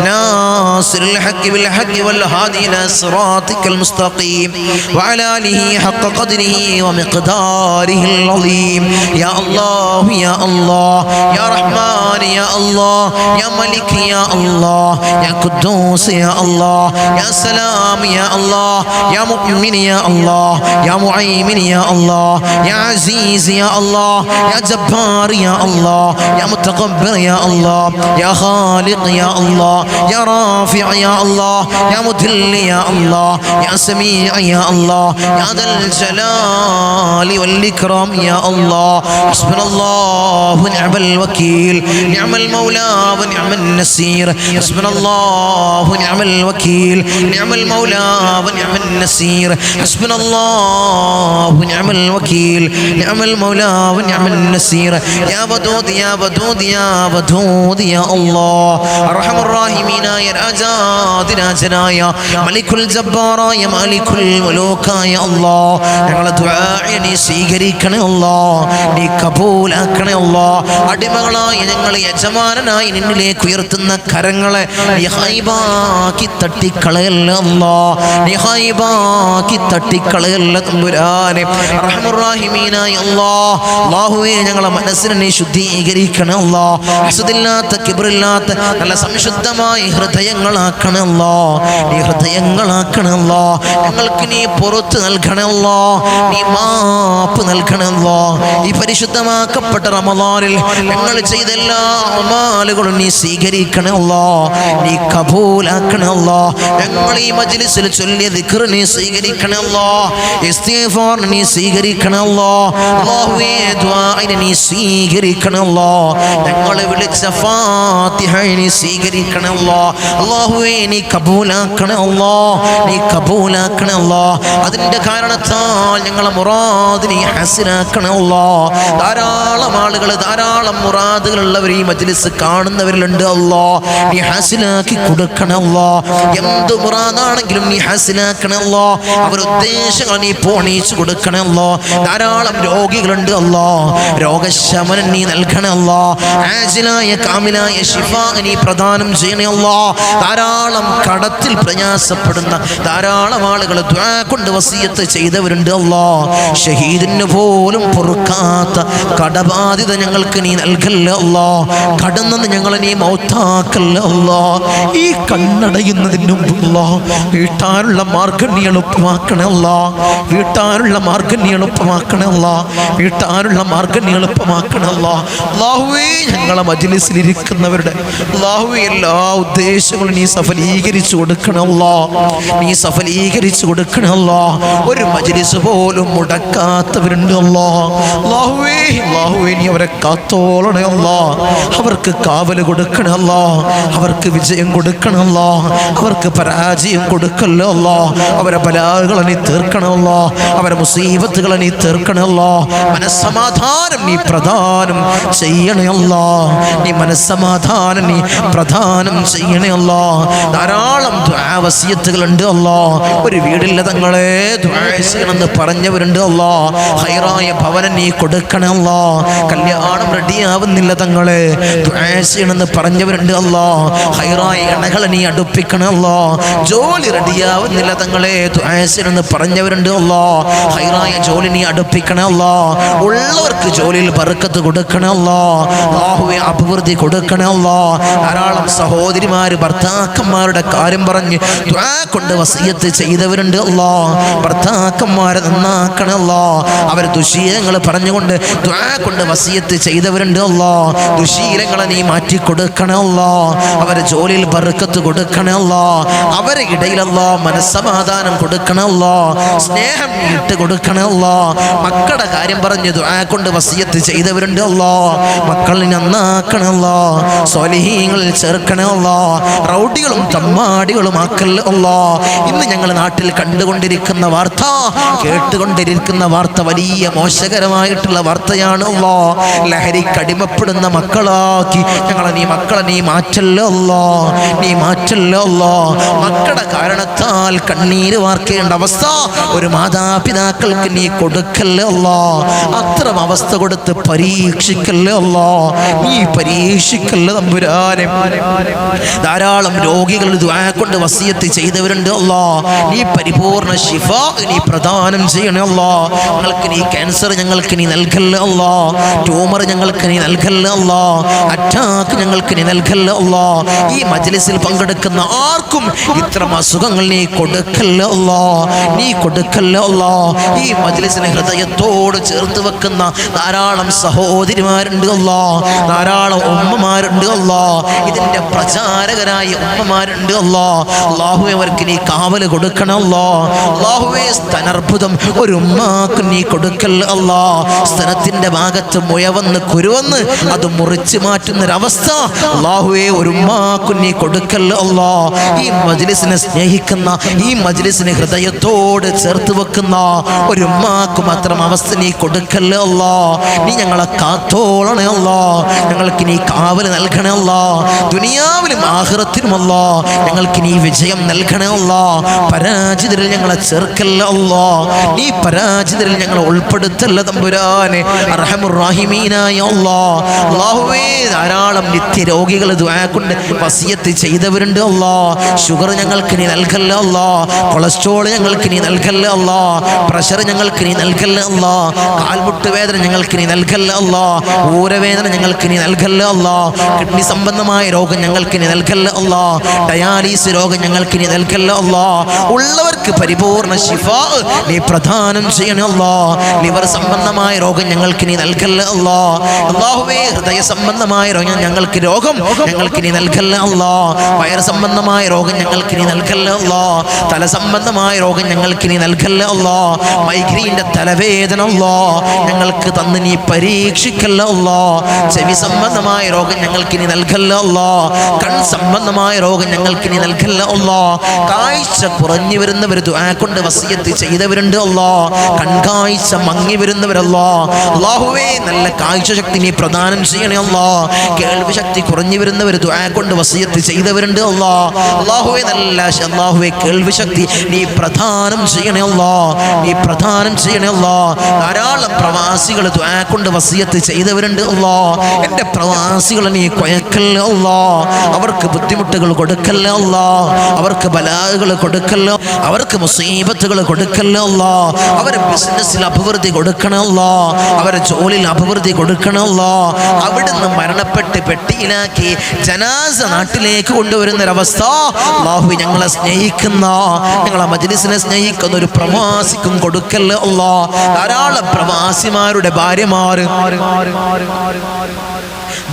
S1: ناصر الحق بالحق والهادي إلى صراطك المستقيم وعلى آله حق قدره ومقداره العظيم. يا الله يا الله يا رحمن يا الله يا ملك يا الله يا قدوس يا الله يا سلام يا الله يا مؤمن يا الله يا معيمن يا الله يا عزيز يا الله يا جبار يا الله يا متكبر يا الله يا خالق يا الله يا رافع يا الله يا مذل يا الله يا سميع يا الله يا ذا الجلال والإكرام يا الله. حسبنا الله ونعم الوكيل نعم المولى ونعم النصير. حسبنا الله ونعم الوكيل نعم المولى ونعم النصير. حسبنا الله ونعم الوكيل نعم المولى ونعم النصير. يا ودود يا ودود يا ودود يا الله أرحم الراحمين يا രാജാതി രാജനായ മലിക്കുൽ ജബ്ബാറായ മാലിക്കുൽ മുലൂക്കായ അല്ലാഹ് ഞങ്ങളുടെ ദുആഇ നീ സ്വീകരിക്കണേ അല്ലാഹ്, നീ കബൂലാക്കണേ അല്ലാഹ്. അടിമകളായ ഞങ്ങൾ യജമാനനായി നിന്നിലേക്ക് ഉയർത്തുന്ന കരങ്ങളെ നീ ഹൈബാക്കി തട്ടിക്കളയല്ല അല്ലാഹ്, നീ ഹൈബാക്കി തട്ടിക്കളയല്ല തമ്പുരാനെ. അർഹമുർ റഹീമീനായ അല്ലാഹ് അല്ലാഹുവേ ഞങ്ങളുടെ മനസ്സിനെ നീ ശുദ്ധീകരിക്കണേ അല്ലാഹ്, ഹസദില്ലാത്ത കിബ്റില്ലാത്ത നല്ല സംശുദ്ധമായ ഹൃദയങ്ങളാക്കണേ അല്ലാഹ്, നീ ഹൃദയങ്ങളാക്കണേ അല്ലാഹ്. ഞങ്ങൾക്ക് നീ പുറത്ത് നൽകണേ അല്ലാഹ്, നീ മാപ്പ് നൽകണേ അല്ലാഹ്. ഈ പരിശുദ്ധമാക്കപ്പെട്ട റമളാനിൽ ഞങ്ങൾ ചെയ്ത എല്ലാ അമാലുകളും നീ സ്വീകരിക്കണേ അല്ലാഹ്, നീ കബൂലാക്കണേ അല്ലാഹ്. ഞങ്ങൾ ഈ മജ്ലിസിൽ ചൊല്ലിയ ദിക്ർ നീ സ്വീകരിക്കണേ അല്ലാഹ്, ഇസ്തിഗ്ഫാർ നീ സ്വീകരിക്കണേ അല്ലാഹ്. അല്ലാഹുവേ ദുആഇനെ നീ സ്വീകരിക്കണേ അല്ലാഹ്. ഞങ്ങൾ വിളിച്ച ഫാത്തിഹ നീ സ്വീകരിക്കണേ അല്ലാഹ്. അല്ലാഹുവേ നീ കബൂലാക്കണേ അല്ലാഹ്, നീ കബൂലാക്കണേ അല്ലാഹ്. അതിന്റെ കാരണത്താൽ ഞങ്ങളെ മുറാദ് നീ ഹസിനാക്കണേ അല്ലാഹ്. ധാരാളം ആളുകൾ ധാരാളം മുറാദുകളുള്ളവർ ഈ മജ്ലിസ് കാണുന്നവരിലുണ്ട് അല്ലാഹ്, നീ ഹസിനാക്കി കൊടുക്കണേ അല്ലാഹ്. എന്ത് മുറാദാണെങ്കിലും നീ ഹസിനാക്കണേ അല്ലാഹ്. അവർ ഉദ്ദേശങ്ങൾ നീ പോണീച്ചു കൊടുക്കണേ അല്ലാഹ്. ധാരാളം രോഗികളുണ്ട് അല്ലാഹ്, രോഗശമനം നീ നൽകണേ അല്ലാഹ്. ആജിലായ കാമിലായ ശിഫാ നീ പ്രദാനം ചെയ്യണേ അല്ലാഹ്. ധാരാളം കടത്തിൽ പ്രയാസപ്പെടുന്ന ധാരാളം ആളുകൾ ദുആ കൊണ്ട് വസിയത്ത് ചെയ്തവരുണ്ട് അല്ലാഹ്. ഷഹീദിന് പോലും പൊറുക്കാത്ത കടബാധ്യത ഞങ്ങൾക്ക് നീ നൽകല്ലേ അല്ലാഹ്. കടന്നെന്ന് ഞങ്ങളെ നീ മൗത്താക്കല്ലേ അല്ലാഹ്. ഈ കണ്ണടയുന്നതിന് മുമ്പ് അല്ലാഹ് വീട്ടാനുള്ള മാർഗ്ഗം നീ എളുപ്പമാക്കണേ അല്ലാഹ്, വീട്ടാനുള്ള മാർഗ്ഗം നീ എളുപ്പമാക്കണേ അല്ലാഹ്, വീട്ടാനുള്ള മാർഗ്ഗം നീ എളുപ്പമാക്കണേ അല്ലാഹ്. അല്ലാഹുവേ ഞങ്ങളെ മജ്ലിസിൽ ഇരിക്കുന്നവരുടെ അല്ലാഹുവേ എല്ലാ ഉദ്ദേശങ്ങളും നീ സഫലീകരിച്ചു കൊടുക്കണം അല്ലാഹ്, നീ സഫലീകരിച്ചു കൊടുക്കണം അല്ലാഹ്. ഒരു മജ്ലിസ് പോലും മുടക്കാത്തവരുണ്ട് അല്ലാഹ്. അല്ലാഹുവേ അല്ലാഹുവേ നീ അവരെ കാത്തോളണേ അല്ലാഹ്, അവർക്ക് കാവൽ കൊടുക്കണം അല്ലാഹ്, അവർക്ക് വിജയം കൊടുക്കണം അല്ലാഹ്, അവർക്ക് പരാജയം കൊടുക്കല്ലോ അല്ലാഹ്. അവരെ ബലാകളെ നീ തീർക്കണം അല്ലാഹ്, അവരെ മുസീബത്തുകളെ നീ തീർക്കണം അല്ലാഹ്. മനസ്സമാധാനം നീ പ്രദാനം ചെയ്യണേ അല്ലാഹ്, നീ മനസ്സമാധാനം നീ പ്രദാനം ചെയ്യണേ അല്ലാഹ്. ധാരാളം ദുആ വസിയത്തുകളുണ്ട് അല്ലാഹ്. ഒരു വീടില്ല തങ്ങളെ ദുആ ചെയ്യണമെന്ന് പറഞ്ഞവരുണ്ട് അല്ലാഹ്. ഖൈറായ ഭവനം നീ കൊടുക്കണം അല്ലാഹ്. കല്യാണം റെഡിയാവുന്നില്ല തങ്ങളെ ദുആ ചെയ്യണമെന്ന് പറഞ്ഞവരുണ്ട് അല്ലാഹ്. ഖൈറായ ഇണകളെ നീ അടുപ്പിക്കണം അല്ലാഹ്. ജോലി റെഡിയാവുന്നില്ല തങ്ങളെ ദുആ ചെയ്യണമെന്ന് പറഞ്ഞവരുണ്ട് അല്ലാഹ്. ഖൈറായ ജോലി നീ അടുപ്പിക്കണം അല്ലാഹ്. ഉള്ളവർക്ക് ജോലിയിൽ ബർക്കത്ത് കൊടുക്കണം അല്ലാഹ്. അല്ലാഹുവേ അഭിവൃദ്ധി കൊടുക്കണം അല്ലാഹ്. ധാരാളം സഹോദരിമാര് ഭർത്താക്കന്മാരുടെ കാര്യം പറഞ്ഞ് ദുആ കൊണ്ട് വസിയത്ത് ചെയ്തവരുണ്ട് അല്ലാഹ്. ഭർത്താക്കന്മാരെ നന്നാക്കണം അല്ലാഹ്. അവർ ദുശീലങ്ങൾ പറഞ്ഞുകൊണ്ട് ദുആ കൊണ്ട് വസിയത്ത് ചെയ്തവരുണ്ട് അല്ലാഹ്. ദുശീലങ്ങളെ നീ മാറ്റി കൊടുക്കണം അല്ലാഹ്. അവരെ ജോലിയിൽ ബർക്കത്ത് കൊടുക്കണം അല്ലാഹ്. അവരെ ഇടയിൽ അല്ലാഹ് മനസ്സമാധാനം കൊടുക്കണം അല്ലാഹ്. സ്നേഹം ഇട്ട് കൊടുക്കണം അല്ലാഹ്. മക്കളുടെ കാര്യം പറഞ്ഞ് ദുആ കൊണ്ട് വസിയത്ത് ചെയ്തവരുണ്ട് അല്ലാഹ്. മക്കളെ നന്നാക്കണം അല്ലാഹ്. സ്വാലിഹീങ്ങളിൽ ചേർക്കണം അല്ലാഹ്. റൗഡികളും തമ്മാടികളും ആക്കല്ല അല്ലാ. ഇന്ന് ഞങ്ങൾ നാട്ടിൽ കണ്ടുകൊണ്ടിരിക്കുന്ന വാർത്ത, കേട്ടുകൊണ്ടിരിക്കുന്ന വാർത്ത വലിയ മോശകരമായിട്ടുള്ള വാർത്തയാണ് അല്ലാ. ലഹരിക്കടിമപ്പെടുന്ന മക്കളാക്കി ഞങ്ങളെ നീ മാറ്റല്ല അല്ലാ, നീ മാറ്റല്ല അല്ലാ. മക്കളുടെ കാരണത്താൽ കണ്ണീര് വാർക്കേണ്ട അവസ്ഥ ഒരു മാതാപിതാക്കൾക്ക് നീ കൊടുക്കല്ലേ അല്ലാ. അത്തരം അവസ്ഥ കൊടുത്ത് പരീക്ഷിക്കല്ലേ അല്ലാ, നീ പരീക്ഷിക്കല്ലേ തമ്പുരാനെ. ധാരാളം രോഗികൾ ദുആ കൊണ്ട് വസിയത്ത് ചെയ്തവരുണ്ട് അല്ലാ. നീ പരിപൂർണ ശിഫ നീ പ്രദാനം ചെയ്യണേ അല്ലാ. ഞങ്ങൾക്ക് നീ ക്യാൻസർ ഞങ്ങൾക്ക് നീ നൽകല്ലേ അല്ലാ, ട്യൂമർ ഞങ്ങൾക്ക് നീ നൽകല്ലേ അല്ലാ, അറ്റാക്ക് ഞങ്ങൾക്ക് നീ നൽകല്ലേ അല്ലാ. ഈ മജ്ലിസിൽ പങ്കെടുക്കുന്ന ആർക്കും ഇത്തരം അസുഖങ്ങൾ നീ കൊടുക്കല്ലേ അല്ലാ, നീ കൊടുക്കല്ലേ അല്ലാ. ഈ മജ്ലിസിനെ ഹൃദയത്തോട് ചേർത്ത് വെക്കുന്ന ധാരാളം സഹോദരിമാരുണ്ട് അല്ലാ, ധാരാളം ഉമ്മമാരുണ്ട് അല്ലാ, ഇതിന്റെ പ്രചാരകരായ ഉമ്മമാരുണ്ട് അല്ലാ. അല്ലാഹുവേ അവർക്ക് നീ കാവല് കൊടുക്കണം അല്ലാ. അല്ലാഹുവേ സ്തനർബുദം ഒരു ഉമ്മാക്ക് നീ കൊടുക്കല്ല അല്ലാ. സ്തനത്തിന്റെ ഭാഗത്ത് മുയവന്ന് കുരുവന്ന് അത് മുറിച്ചു മാറ്റുന്നൊരവസ്ഥ അല്ലാഹുവേ ഒരു ഉമ്മാക്ക് നീ കൊടുക്കല്ല അല്ലാ. ഈ മജ്ലിസിനെ സ്നേഹിക്കുന്ന, ഈ മജ്ലിസിനെ ഹൃദയത്തോട് ചേർത്ത് വെക്കുന്ന ഒരു ഉമ്മാക്ക് മാത്രം അവസ്ഥ നീ കൊടുക്കല്ല അല്ലാ. നീ ഞങ്ങളെ കാത്തോളണേ അല്ലാ, ഞങ്ങൾക്ക് നീ കാവല് നൽകണേ അല്ലാ. ദുനിയാവിലും ആഖിറത്തിലും അല്ലാ ഞങ്ങൾക്ക് നീ വിജയം നൽകണേ അല്ലാ. പരാജിതരിൽ ഞങ്ങളെ ചേർക്കല്ല അല്ലാ, നീ പരാജിതരിൽ ഞങ്ങളെ ഉൾപ്പെടുത്തല്ല തമ്പുരാനെ. അർഹമുർ റഹീമീനായ അല്ലാ. അല്ലാഹുവേ ധാരാളം നിത്യരോഗികൾ ദുആ കൊണ്ട് വസിയത്ത് ചെയ്തവരുണ്ട് അല്ലാ. ഷുഗർ ഞങ്ങൾക്ക് നീ നൽകല്ല അല്ലാ, കൊളസ്ട്രോൾ ഞങ്ങൾക്ക് നീ നൽകല്ല അല്ലാ, പ്രഷർ ഞങ്ങൾക്ക് നീ നൽകല്ല അല്ലാ, കാൽമുട്ട് വേദന ഞങ്ങൾക്ക് നീ നൽകല്ല അല്ലാ, ഊരവേദന ഞങ്ങൾക്ക് നീ നൽകല്ല അല്ലാ, കിഡ്നി സംബന്ധമായ രോഗം ഞങ്ങൾക്ക് നീ നൽകല്ല അല്ലാ, ഡയാലിസിസ് രോഗം ഞങ്ങൾക്ക് നീ നൽകല്ല അല്ലാ. ഉള്ളവർക്ക് പരിപൂർണ ശിഫാ നീ പ്രദാനം ചെയ്യണേ അല്ലാ. ലിവർ സംബന്ധമായ രോഗം ഞങ്ങൾക്ക് നീ നൽകല്ല അല്ലാ. അല്ലാഹുവേ ഹൃദയ സംബന്ധമായ രോഗം ഞങ്ങൾക്ക് നീ നൽകല്ല അല്ലാ. വയർ സംബന്ധമായ രോഗം ഞങ്ങൾക്ക് നീ നൽകല്ല അല്ലാ. തല സംബന്ധമായ രോഗം ഞങ്ങൾക്ക് നീ നൽകല്ല അല്ലാ. മൈഗ്രെയിന്റെ തലവേദന അല്ലാ ഞങ്ങൾക്ക് തന്ന് നീ പരീക്ഷിക്കല്ല അല്ലാ. ചെവി സംബന്ധമായ രോഗം ഞങ്ങൾക്ക് നീ നൽകല്ല അല്ലാ. കൺ സംബന്ധമായ രോഗം ഞങ്ങൾക്ക് നീ നൽകല്ല അല്ലാ. കാഴ്ച കുറഞ്ഞു വരുന്നവർ ദുആ കൊണ്ട് വസിയത്ത് ചെയ്തവരുണ്ട് അല്ലാ. കൺകാഴ്ച മങ്ങി വരുന്നവരല്ലാ. അല്ലാഹുവേ നല്ല കാഴ്ച ശക്തി നീ പ്രദാനം ചെയ്യണേ അല്ലാ. കേൾവി ശക്തി കുറഞ്ഞു വരുന്നവർ ദുആ കൊണ്ട് വസിയത്ത് ചെയ്തവരുണ്ട് അല്ലാ. അല്ലാഹുവേ അല്ലാഹുവേ കേൾവി ശക്തി നീ പ്രദാനം ചെയ്യണേ അല്ലാ, നീ പ്രദാനം ചെയ്യണേ അല്ലാ. ധാരാളം പ്രവാസികൾ ദുആ കൊണ്ട് വസിയത്ത് ചെയ്തവരുണ്ട് അല്ലാ. എൻ്റെ പ്രവാസികളെ നീ കൊയക്കല്ല അല്ലാ, അവർക്ക് ബുദ്ധിമുട്ടുകൾ കൊടുക്കല്ല അല്ലാ, അവർക്ക് ബലാകൾ കൊടുക്കല്ല, അവർക്ക് മുസീബത്തുകൾ കൊടുക്കല്ല അല്ലാ. അവരെ ബിസിനസ്സിൽ അഭിവൃദ്ധി കൊടുക്കണമല്ല, അവരെ ജോലിയിൽ അഭിവൃദ്ധി കൊടുക്കണമല്ല. അവിടുന്ന് മരണപ്പെട്ട് പെട്ടിയിലാക്കി ജനാസ നാട്ടിലേക്ക് കൊണ്ടുവരുന്നൊരവസ്ഥ അല്ലാഹു ഞങ്ങളെ സ്നേഹിക്കുന്ന, ഞങ്ങളെ മജ്ലിസിനെ സ്നേഹിക്കുന്ന ഒരു പ്രവാസിക്കും കൊടുക്കല്ല അല്ലാ. ധാരാളം പ്രവാസിമാരുടെ ഭാര്യമാർ,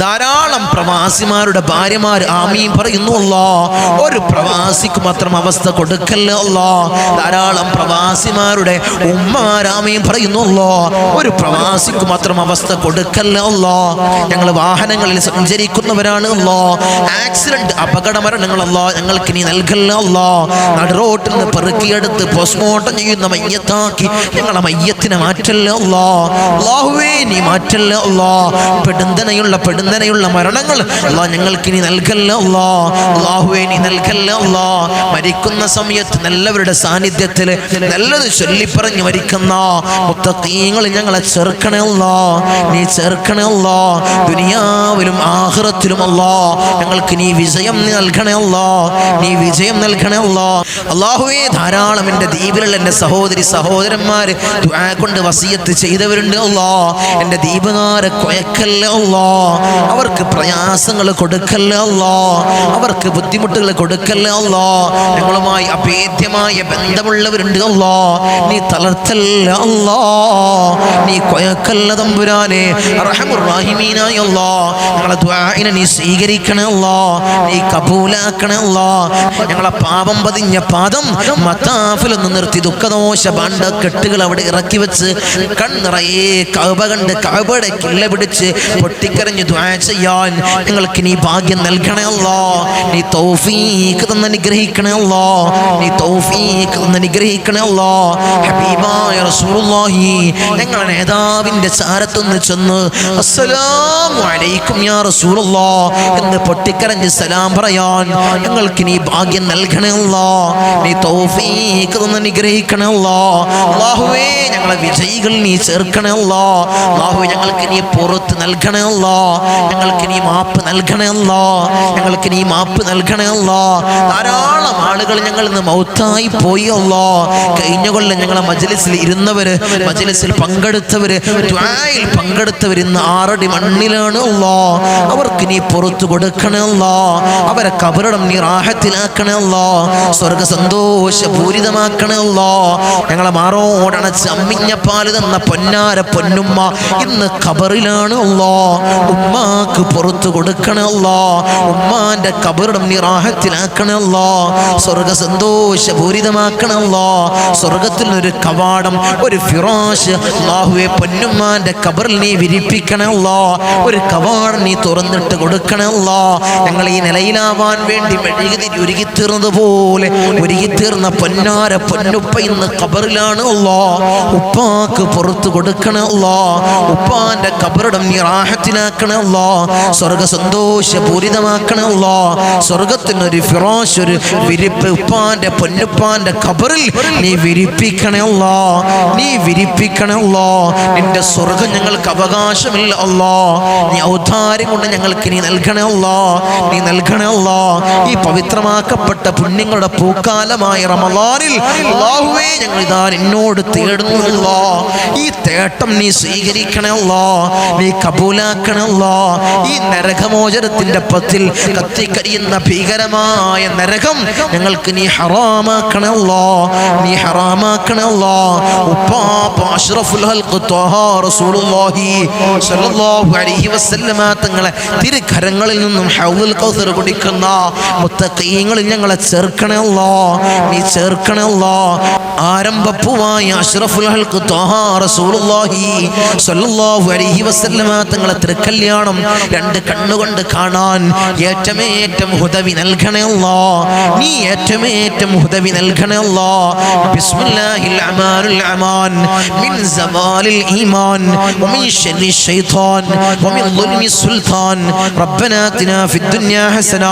S1: ധാരാളം പ്രവാസിമാരുടെ ഭാര്യമാർ ആമീൻ പറയുന്നു അല്ലാ. ഒരു പ്രവാസിക്ക് മാത്രം അവസ്ഥ കൊടുക്കല്ല അല്ലാ. ധാരാളം പ്രവാസിമാരുടെ ഉമ്മമാർ ആമീൻ പറയുന്നു അല്ലാ. ഒരു പ്രവാസിക്ക് മാത്രം അവസ്ഥ കൊടുക്കല്ല അല്ലാ. ഞങ്ങൾ വാഹനങ്ങളിൽ സഞ്ചരിക്കുന്നവരാണ് അല്ലാ. ആക്സിഡന്റ് അപകട മരണങ്ങൾ അല്ലാ ഞങ്ങൾക്ക് നീ നൽകല്ല അല്ലാ. നടുറോട്ടിൽ നിന്ന് പെറുക്കിയെടുത്ത് പോസ്റ്റ്മോർട്ടം ചെയ്യുന്ന മയ്യത്താക്കി ഞങ്ങളെ മയ്യത്തിനെ മാറ്റല്ല അല്ലാ. അല്ലാഹുവേ നീ മാറ്റല്ല അല്ലാ. പെടുന്നനെയുള്ള മരണങ്ങൾ അല്ലാ ഞങ്ങൾക്ക് നീ നൽകല്ല അല്ലാ. അല്ലാഹുവേ നീ നൽകല്ല അല്ലാ. മരിക്കുന്ന സമയത്ത് നല്ലവരുടെ സാന്നിധ്യത്തിൽ നല്ലത് ചൊല്ലിപ്പറഞ്ഞ് മരിക്കുന്ന മുത്തഖീങ്ങൾ ഞങ്ങളെ ചേർക്കണേ അല്ലാ, നീ ചേർക്കണേ അല്ലാ. ദുനിയാവിലും ആഖിറത്തിലും അല്ലാ ഞങ്ങൾക്ക് നീ വിജയം നൽകണേ അല്ലാ, നീ വിജയം നൽകണേ അല്ലാ. അല്ലാഹുവേ ധാരാളം എൻ്റെ ദ്വീപിലുള്ള എൻ്റെ സഹോദരന്മാർ ദുആ കൊണ്ട് വസിയത്ത് ചെയ്തവരുണ്ട് അല്ലാ. എൻ്റെ ദ്വീപുകാരെ കൊയക്കല്ല അല്ലാ, അവർക്ക് പ്രയാസങ്ങൾ കൊടുക്കല്ല അല്ലാ, അവർക്ക് ബുദ്ധിമുട്ടുകൾ കൊടുക്കല്ല അല്ലാ. ഞങ്ങളുമായി അഭേദ്യമായ ബന്ധമുള്ളവരുണ്ട് അല്ലാ, നീ തളർത്തല്ല അല്ലാ, നീ കൊയക്കല്ല തമ്പുരാനെ. റഹ്മുർ റഹീമീനായ അല്ലാ ഞങ്ങളെ ദുആഇനെ നീ സ്വീകരിക്കണേ അല്ലാ, നീ കബൂലാക്കണേ അല്ലാ. ഞങ്ങളെ പാപം പതിഞ്ഞ പാദം മത്താഫിൽ ഒന്ന് നിർത്തി ദുഃഖദോഷ ഭാണ്ഡ കെട്ടുകൾ അവിടെ ഇറക്കി വെച്ച് കണ്ണിറയെ കഅബ കണ്ട് കഅബയുടെ കില്ല പിടിച്ച് പൊട്ടിക്കരഞ്ഞ് ദുആ ചെയ്യാൻ ഞങ്ങൾക്ക് നീ ഭാഗ്യം നൽകണേ അല്ലാ. നീ തൗഫീഖ് തന്ന് അനുഗ്രഹിക്കണേ അല്ലാ. നീ തൗഫീഖ് തന്ന് അനുഗ്രഹിക്കണേ അല്ലാ. ഹബീബായ റസൂലുള്ളാഹി ഞങ്ങളുടെ നേതാവിന്റെ ചാരത്തൊന്ന് ചെന്ന് അസ്സലാമു അലൈക്കും യാ റസൂലുള്ളാഹ് എന്ന് പൊട്ടിക്കരഞ്ഞ് സലാം പറയാൻ ഞങ്ങൾക്ക് നീ ഭാഗ്യം നൽകണേ അല്ലാ. നീ തൗഫീഖ് തന്ന് അനുഗ്രഹിക്കണേ അല്ലാ. അല്ലാഹുവേ ഞങ്ങളെ വിജയികൾ നീ ചേർക്കണേ അല്ലാ. അല്ലാഹുവേ ഞങ്ങൾക്ക് നീ പുറത്ത് നൽകണേ അല്ലാ. ഞങ്ങൾക്ക് നീ മാപ്പ് നൽകണേ അല്ലാ. ഞങ്ങൾക്ക് നീ മാപ്പ് നൽകണേ അല്ലാ. ധാരാളം ആളുകൾ ഞങ്ങളിൽ നിന്ന് മൗത്തായി പോയി അല്ലാ. കഴിഞ്ഞ കൊല്ലം ഞങ്ങളെ മജ്ലിസിൽ ഇരുന്നവര്, മജ്ലിസിൽ പങ്കെടുത്തവര്, ദുആയിൽ പങ്കെടുത്തവർ ഇന്ന് 6 അടി മണ്ണിലാണ് അല്ലാ. അവർക്ക് നീ പുറത്തു കൊടുക്കണേ അല്ലാ. അവരെ കബറിടം നീ റാഹത്തിലാക്കണേ അല്ലാ. സ്വർഗ സന്തോഷപൂരിതമാക്കണേ അല്ലാ. ഞങ്ങളെ മാറോടണച്ച് അമ്മിഞ്ഞ പാല് തന്ന പൊന്നാര പൊന്നുമ്മ ഇന്ന് ഖബറിലാണ് അല്ലാ. ഉമ്മാക്ക് പുറത്തു കൊടുക്കണേ അല്ലാ. ഉമ്മാന്റെ ഖബറിടം നീ റാഹത്തിലാക്കണേ അല്ലാ. സ്വർഗ സന്തോഷപൂരിതമാക്കണേ അല്ലാ. സ്വർഗത്തിൽ ഒരു കവാടം, ഒരു ഫിറാഷ് അല്ലാഹുവേ പൊന്നുമ്മാന്റെ ഖബറിൽ നീ വിരിപ്പിക്കണേ അല്ലാ. ഒരു കവാടം നീ തുറന്നിട്ട് കൊടുക്കണേ അല്ലാ. ഞങ്ങൾ ഈ നിലയിലാവാൻ വേണ്ടി മെഴുകുതിരി ഒരുങ്ങിത്തീർന്നതുപോലെ ഒരുങ്ങിത്തീർന്ന പൊന്നാര പൊന്നുപ്പ ഇന്ന് ഖബറിലാണ് അല്ലാ. ഉപ്പാക്ക് പുറത്തു കൊടുക്കണേ അല്ലാ. ഉപ്പാന്റെ ഖബറിടം നീ റാഹത്തിലാക്കണേ അല്ലാ. സ്വർഗ സന്തോഷപൂരിതമാക്കണേ അല്ലാ. സ്വർഗത്തിനൊരു ഫിറാഷ്, ഒരു വിരിപ്പ് ഉപ്പാന്റെ പൊന്നുപ്പാന്റെ ഖബറിൽ നീ വിരിപ്പിക്കണേ അല്ലാ. നീ വിരിപ്പിക്കണേ അല്ലാ. നിന്റെ സ്വർഗം ഞങ്ങൾക്ക് അവകാശമില്ല അല്ലാ. നീ ഔദാര്യം കൊണ്ട് ഞങ്ങൾക്ക് നീ നൽകണേ അല്ലാ. നീ നൽകണേ അല്ലാ. ഈ പവിത്രമാക്കപ്പെട്ട പുണ്യങ്ങളുടെ പൂക്കാലമായ റമളാനിൽ അല്ലാഹുവേ ഞങ്ങൾ ഇതാ നിന്നോട് തേടുന്നു അല്ലാ. ഈ തേട്ടം നീ സ്വീകരിക്കണേ അല്ലാ. നീ കബൂലാക്കണേ അല്ലാ. ഈ നരകമോചനത്തിന്റെ പത്തിൽ കത്തിക്കരിയുന്ന ഭീകരമായ നരകം ഞങ്ങൾക്ക് നീ ഹറാമാക്കണേ അല്ലാ. നീ ഹറാമാക്കണേ അല്ലാ. ഉപ്പാപ്പ അഷ്റഫുൽ ഖൽഖ് ത്വഹ റസൂലുള്ളാഹി സ്വല്ലല്ലാഹു അലൈഹി വസല്ലമ തങ്ങളെ തിരുകരങ്ങളിൽ നിന്നും ഹൗദുൽ കൗസർ കുടിക്കുന്ന മുത്തഖീങ്ങളിൽ ഞങ്ങളെ ചേർക്കണേ അല്ലാ. നീ ചേർക്കണേ അല്ലാ. ആരംഭപ്പൂവായ അഷ്റഫുൽ ഖൽഖ് ത്വഹ റസൂലുള്ളാഹി സ്വല്ലല്ലാഹു അലൈഹി വസല്ലമ തങ്ങളെ തിരുക്കല്യാണം 2 കണ്ണുകൊണ്ട് കാണാൻ ഏറ്റമേറ്റം ഹുദവി നൽകണേ അല്ലാ. നീ ഏറ്റമേറ്റം ഹുദവി നൽകണേ അല്ലാ. ബിസ്മില്ലാഹിൽ അമാനുൽ അമാൻ മിൻ സവാലിൽ ഈമാൻ വമിൻ ശർരി ശൈത്താൻ വമിൻ ദുൽമി സുൽത്താൻ റബ്ബനാ ആതിനാ ഫിദ് ദുനിയാ ഹസന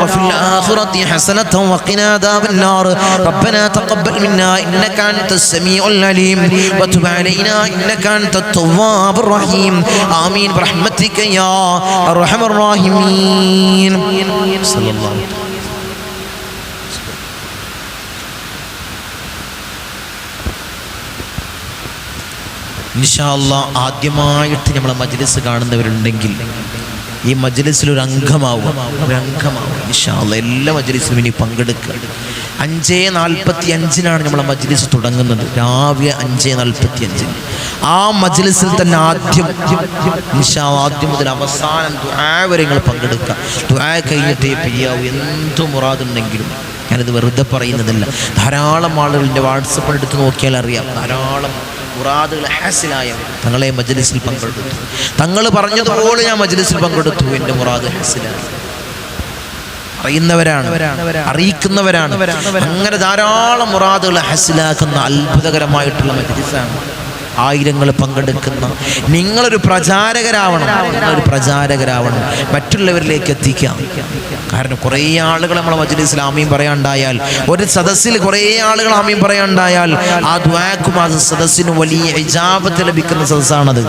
S1: വഫിൽ ആഖിറതി ഹസനത വഖിനാ അദാബൻ നാർ റബ്ബനാ തഖബ്ബൽ മിന്നാ ഇന്നക അൻതസ് സമീഉൽ അലീം വതുബ് അലൈനാ ഇന്നക അൻതത് തവ്വാബുർ റഹീം ആമീൻ ബിറഹ്മതിക യാ അർഹമർ റഹീമീൻ. സല്ലല്ലാഹു ഇൻഷാ അല്ലാഹ് ആദ്യമായിട്ട് നമ്മളെ മജ്ലിസ് കാണുന്നവരുണ്ടെങ്കിൽ ഈ മജ്ലിസിൽ ഒരു അംഗമാവും ഇൻഷാ അല്ലാഹ്. എല്ലാ മജ്ലിസിലും ഇനി പങ്കെടുക്കുക. 5:45 നമ്മളെ മജ്ലിസ് തുടങ്ങുന്നത്. രാവിലെ 5:45 ആ മജ്ലിസിൽ തന്നെ ആദ്യം ഇൻഷാ അല്ലാഹ് ആദ്യം മുതൽ അവസാനം ദുആ വരെ നിങ്ങൾ പങ്കെടുക്കുക. ദുആ കഴിഞ്ഞിട്ടേ പിരിയാവൂ. എന്ത് മുറാദുണ്ടെങ്കിലും. ഞാനിത് വെറുതെ പറയുന്നതല്ല. ധാരാളം ആളുകൾ എൻ്റെ വാട്സപ്പിൽ എടുത്ത് നോക്കിയാൽ അറിയാം. ധാരാളം മുറാദുകൾ ഹാസിലായവർ തങ്ങളെ മജ്ലിസിൽ പങ്കെടുത്തു. തങ്ങൾ പറഞ്ഞതുപോലെ ഞാൻ മജ്ലിസിൽ പങ്കെടുത്തു, എൻ്റെ മുറാദ് ഹാസിലായി. അറിയുന്നവരാണ്, അറിയിക്കുന്നവരാണ്. അങ്ങനെ ധാരാളം മുറാദുകൾ ഹാസിലാക്കുന്ന അത്ഭുതകരമായിട്ടുള്ള മജ്ലിസാണ്. ആയിരങ്ങൾ പങ്കെടുക്കുന്ന നിങ്ങളൊരു പ്രചാരകരാവണം. നിങ്ങളൊരു പ്രചാരകരാവണം, മറ്റുള്ളവരിലേക്ക് എത്തിക്കാം. കാരണം കുറേ ആളുകൾ നമ്മളെ മജ്ലിസിൽ ആമീൻ പറയാണ്ടായാൽ, ഒരു സദസ്സിൽ കുറേ ആളുകൾ ആമീൻ പറയാണ്ടായാൽ ആ ദുആക്കും ആ സദസ്സിന് വലിയ ഇജാബത്ത് ലഭിക്കുന്ന സദസ്സാണത്.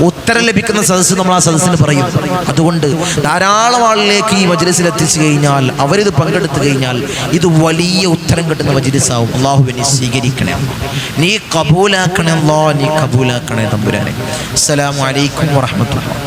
S1: ഉത്തരം ലഭിക്കുന്ന സദസ്സ് നമ്മൾ ആ സദസ്സിന് പറയും. അതുകൊണ്ട് ധാരാളം ആളിലേക്ക് ഈ മജ്ലിസിൽ എത്തിച്ചു കഴിഞ്ഞാൽ, അവരിത് പങ്കെടുത്തു കഴിഞ്ഞാൽ ഇത് വലിയ ഉത്തരം കിട്ടുന്ന മജ്ലിസാവും. അല്ലാഹുവേ സ്വീകരിക്കണേ, നീ കബൂലാക്കണേ, അല്ലാഹ് നീ കബൂലാക്കണേ തമ്പുരാനെ. അസ്സലാമു അലൈക്കും വറഹ്മത്തുള്ളാഹി.